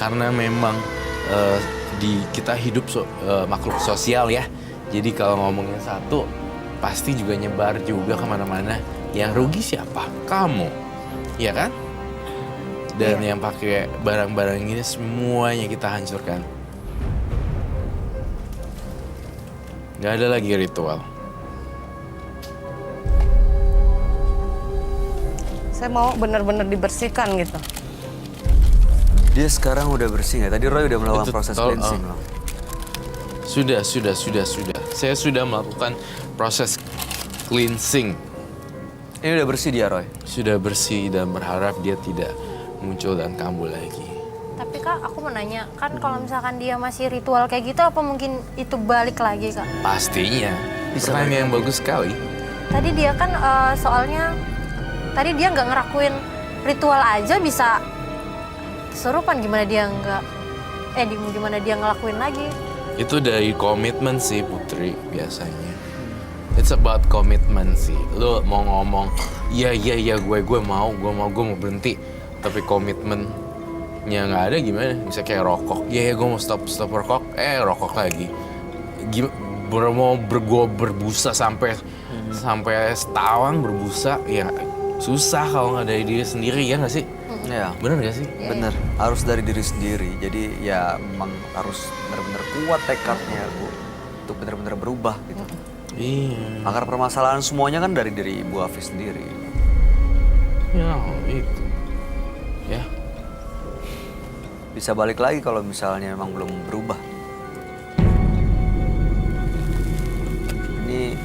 Karena memang kita hidup makhluk sosial ya. Jadi kalau ngomongin satu, pasti juga nyebar juga kemana-mana. Yang rugi siapa? Kamu, ya kan? Dan yang pakai barang-barang ini semuanya kita hancurkan. Gak ada lagi ritual. Saya mau benar-benar dibersihkan gitu. Dia sekarang udah bersih nggak? Tadi Roy udah melakukan proses cleansing loh. Sudah. Saya sudah melakukan proses cleansing. Ini udah bersih dia, Roy? Sudah bersih dan berharap dia tidak muncul dan kambuh lagi. Tapi Kak, aku mau nanya, kan kalau misalkan dia masih ritual kayak gitu, apa mungkin itu balik lagi Kak? Pastinya. Pertanyaan yang bagus sekali. Tadi dia kan soalnya, tadi dia nggak ngerakuin ritual aja bisa kesurupan, gimana dia gimana dia ngelakuin lagi? Itu dari komitmen sih Putri biasanya. It's about commitment sih. Lo mau ngomong, iya gue mau berhenti, tapi komitmennya nggak ada gimana? Bisa kayak rokok, gue mau stop rokok, rokok lagi. Mau berbusa sampai setahun berbusa, ya susah kalau nggak dari diri sendiri, ya nggak sih? Ya. Bener gak sih? Bener, harus dari diri sendiri. Jadi ya memang harus benar-benar kuat tekadnya Bu, untuk benar-benar berubah gitu. Iya. Akar permasalahan semuanya kan dari diri Ibu Afi sendiri. Ya itu. Ya. Bisa balik lagi kalau misalnya memang belum berubah. Ini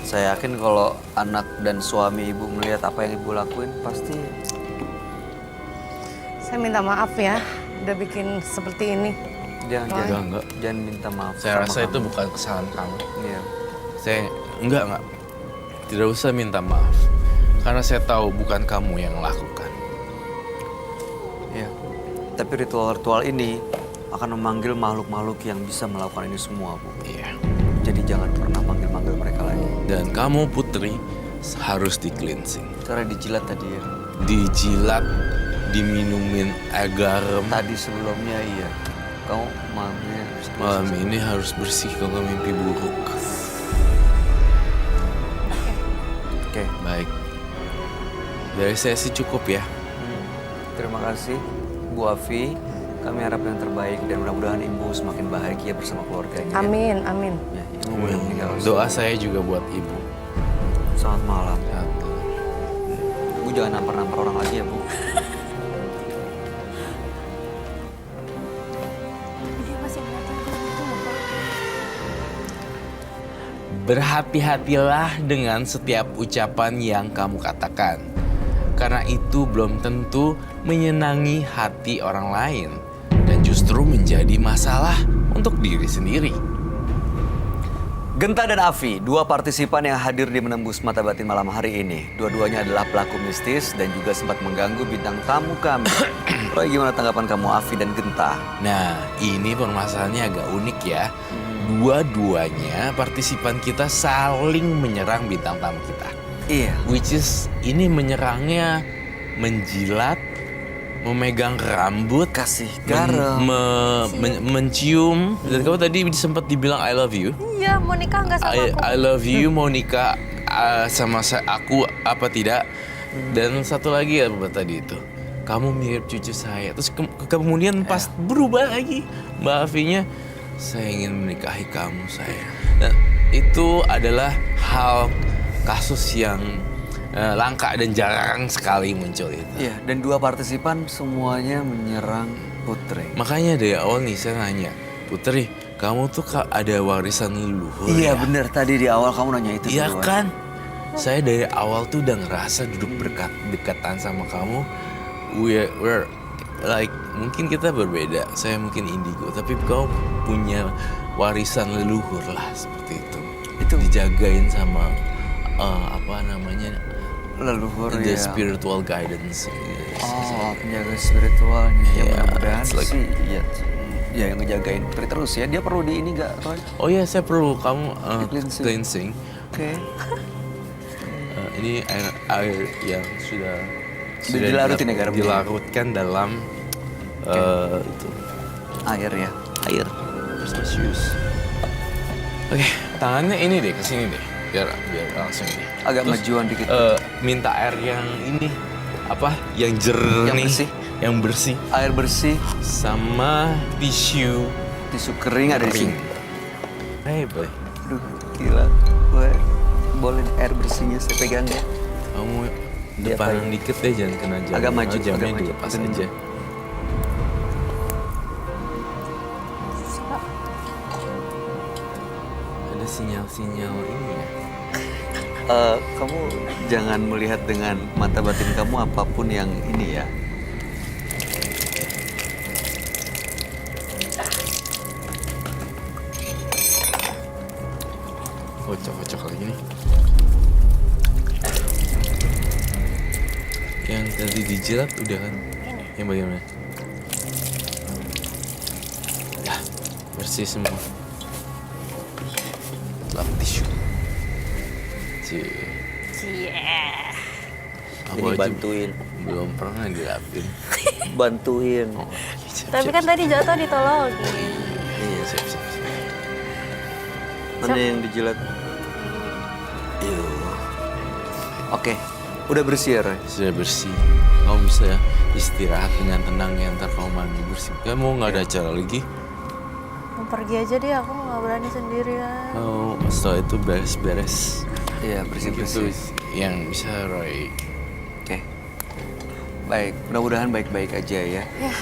saya yakin kalau anak dan suami Ibu melihat apa yang Ibu lakuin pasti. Saya minta maaf ya, udah bikin seperti ini. Jangan minta maaf. Saya rasa kamu. itu bukan kesalahan kamu. Iya. Saya enggak. Tidak usah minta maaf. Karena saya tahu bukan kamu yang lakukan. Iya. Tapi ritual-ritual ini akan memanggil makhluk-makhluk yang bisa melakukan ini semua, Bu. Iya. Jadi jangan pernah manggil-manggil mereka lagi. Dan kamu Putri harus di cleansing. Cara dijilat tadi ya. Dijilat, diminumin air garam. Tadi sebelumnya iya. Kamu Malam ini harus bersih kalau mimpi buruk. Oke. Baik. Dari saya sih cukup ya. Terima kasih Bu Afi. Kami harap yang terbaik dan mudah-mudahan Ibu semakin bahagia bersama keluarganya. Amin, amin. Ya, Ibu boleh meninggal. Doa saya juga buat Ibu. Selamat malam. Bu jangan nampar-nampar orang lagi ya Bu. Berhati-hatilah dengan setiap ucapan yang kamu katakan. Karena itu belum tentu menyenangi hati orang lain. Dan justru menjadi masalah untuk diri sendiri. Genta dan Afi, dua partisipan yang hadir di Menembus Mata Batin malam hari ini. Dua-duanya adalah pelaku mistis dan juga sempat mengganggu bintang tamu kami. Roy, gimana tanggapan kamu Afi dan Genta? Nah, ini permasalahannya agak unik ya. Dua-duanya partisipan kita saling menyerang bintang tamu kita. Iya. Which is ini menyerangnya menjilat, memegang rambut, kasih garam, mencium. Dan kamu tadi sempat dibilang I love you. Iya, mau nikah nggak sama aku? I love you, mau nikah sama aku apa tidak? Dan satu lagi apa tadi itu? Kamu mirip cucu saya. Terus kemudian pas berubah lagi, Mbak Afinya, saya ingin menikahi kamu saya. Dan itu adalah hal kasus yang langka dan jarang sekali muncul itu. Iya, dan dua partisipan semuanya menyerang Putri. Makanya dari awal nih saya nanya, Putri, kamu tuh ada warisan leluhur Iya ya? bener, tadi di awal kamu nanya itu. Iya kan? Saya dari awal tuh udah ngerasa duduk dekatan sama kamu. We're like, mungkin kita berbeda. Saya mungkin indigo, tapi kau punya warisan leluhur lah seperti itu. Itu dijagain sama apa namanya? Leluhur The ya. spiritual guidance. Oh, penjaga spiritualnya. Ya mudah-mudahan like, sih. Iya. Ya yang ngejagain Putri terus ya. Dia perlu di ini nggak, Roy? Oh iya, saya perlu kamu cleansing. Oke. Ini air yang sudah Sudah dilarutin ya garamnya? Dilarutkan dalam itu Air ya. air. Terus Masius. Oke, tangannya ini deh, kesini deh. Biar langsung ini. Agak Terus, majuan dikit. minta air yang ini, apa? Yang jernih. Yang bersih. Yang bersih. Air bersih, Sama tisu. tisu kering ada di sini. Hey boy, Aduh, gila. Gue boleh air bersihnya saya pegang ya. kamu Iya, depan Pak. dikit deh, jangan kena jam. Agak maju, jamnya agak maju. dilepas Agak aja. Ada sinyal-sinyal ini ya. Kamu jangan melihat dengan mata batin kamu apapun yang ini ya. Kocok-kocok lagi nih. Yang tadi dijilat udah kan? Ini. Yang bagaimana? Ya, bersih semua. Lap tisu. Cie. Aku Ini aja bantuin. belum pernah dilapin. Bantuin. Oh, siap, Tapi siap, kan tadi jatuh ditolongin. Iya. siap, siap, siap. Mana yang dijilat? Oke, udah bersih ya, Roy? Sudah bersih. Kamu bisa ya istirahat dengan tenang ya, ntar kamu mandi bersih. Kamu nggak ada acara lagi? Mau pergi aja deh, aku nggak berani sendirian. Oh, setelah itu beres-beres. Iya, Gitu bersih-bersih. yang bisa Roy. Oke. Baik, mudah-mudahan baik-baik aja ya. Ya.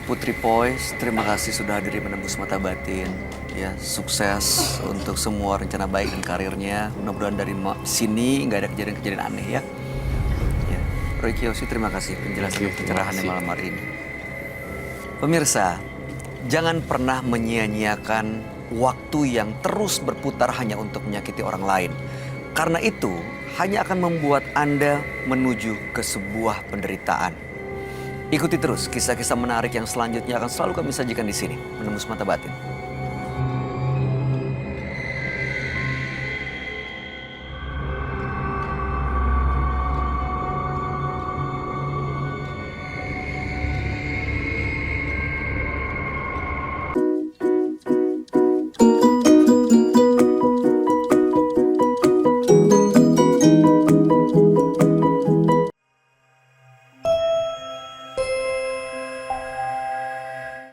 Putri Poise, terima kasih sudah hadir di Menembus Mata Batin. Ya, sukses untuk semua rencana baik dan karirnya. Mudah-mudahan dari sini nggak ada kejadian-kejadian aneh ya. Ya. Roy Kiyoshi, terima kasih penjelasan dan pencerahannya malam hari ini. Pemirsa, jangan pernah menyia-nyiakan waktu yang terus berputar hanya untuk menyakiti orang lain. Karena itu hanya akan membuat Anda menuju ke sebuah penderitaan. Ikuti terus kisah-kisah menarik yang selanjutnya akan selalu kami sajikan di sini, Menembus Mata Batin.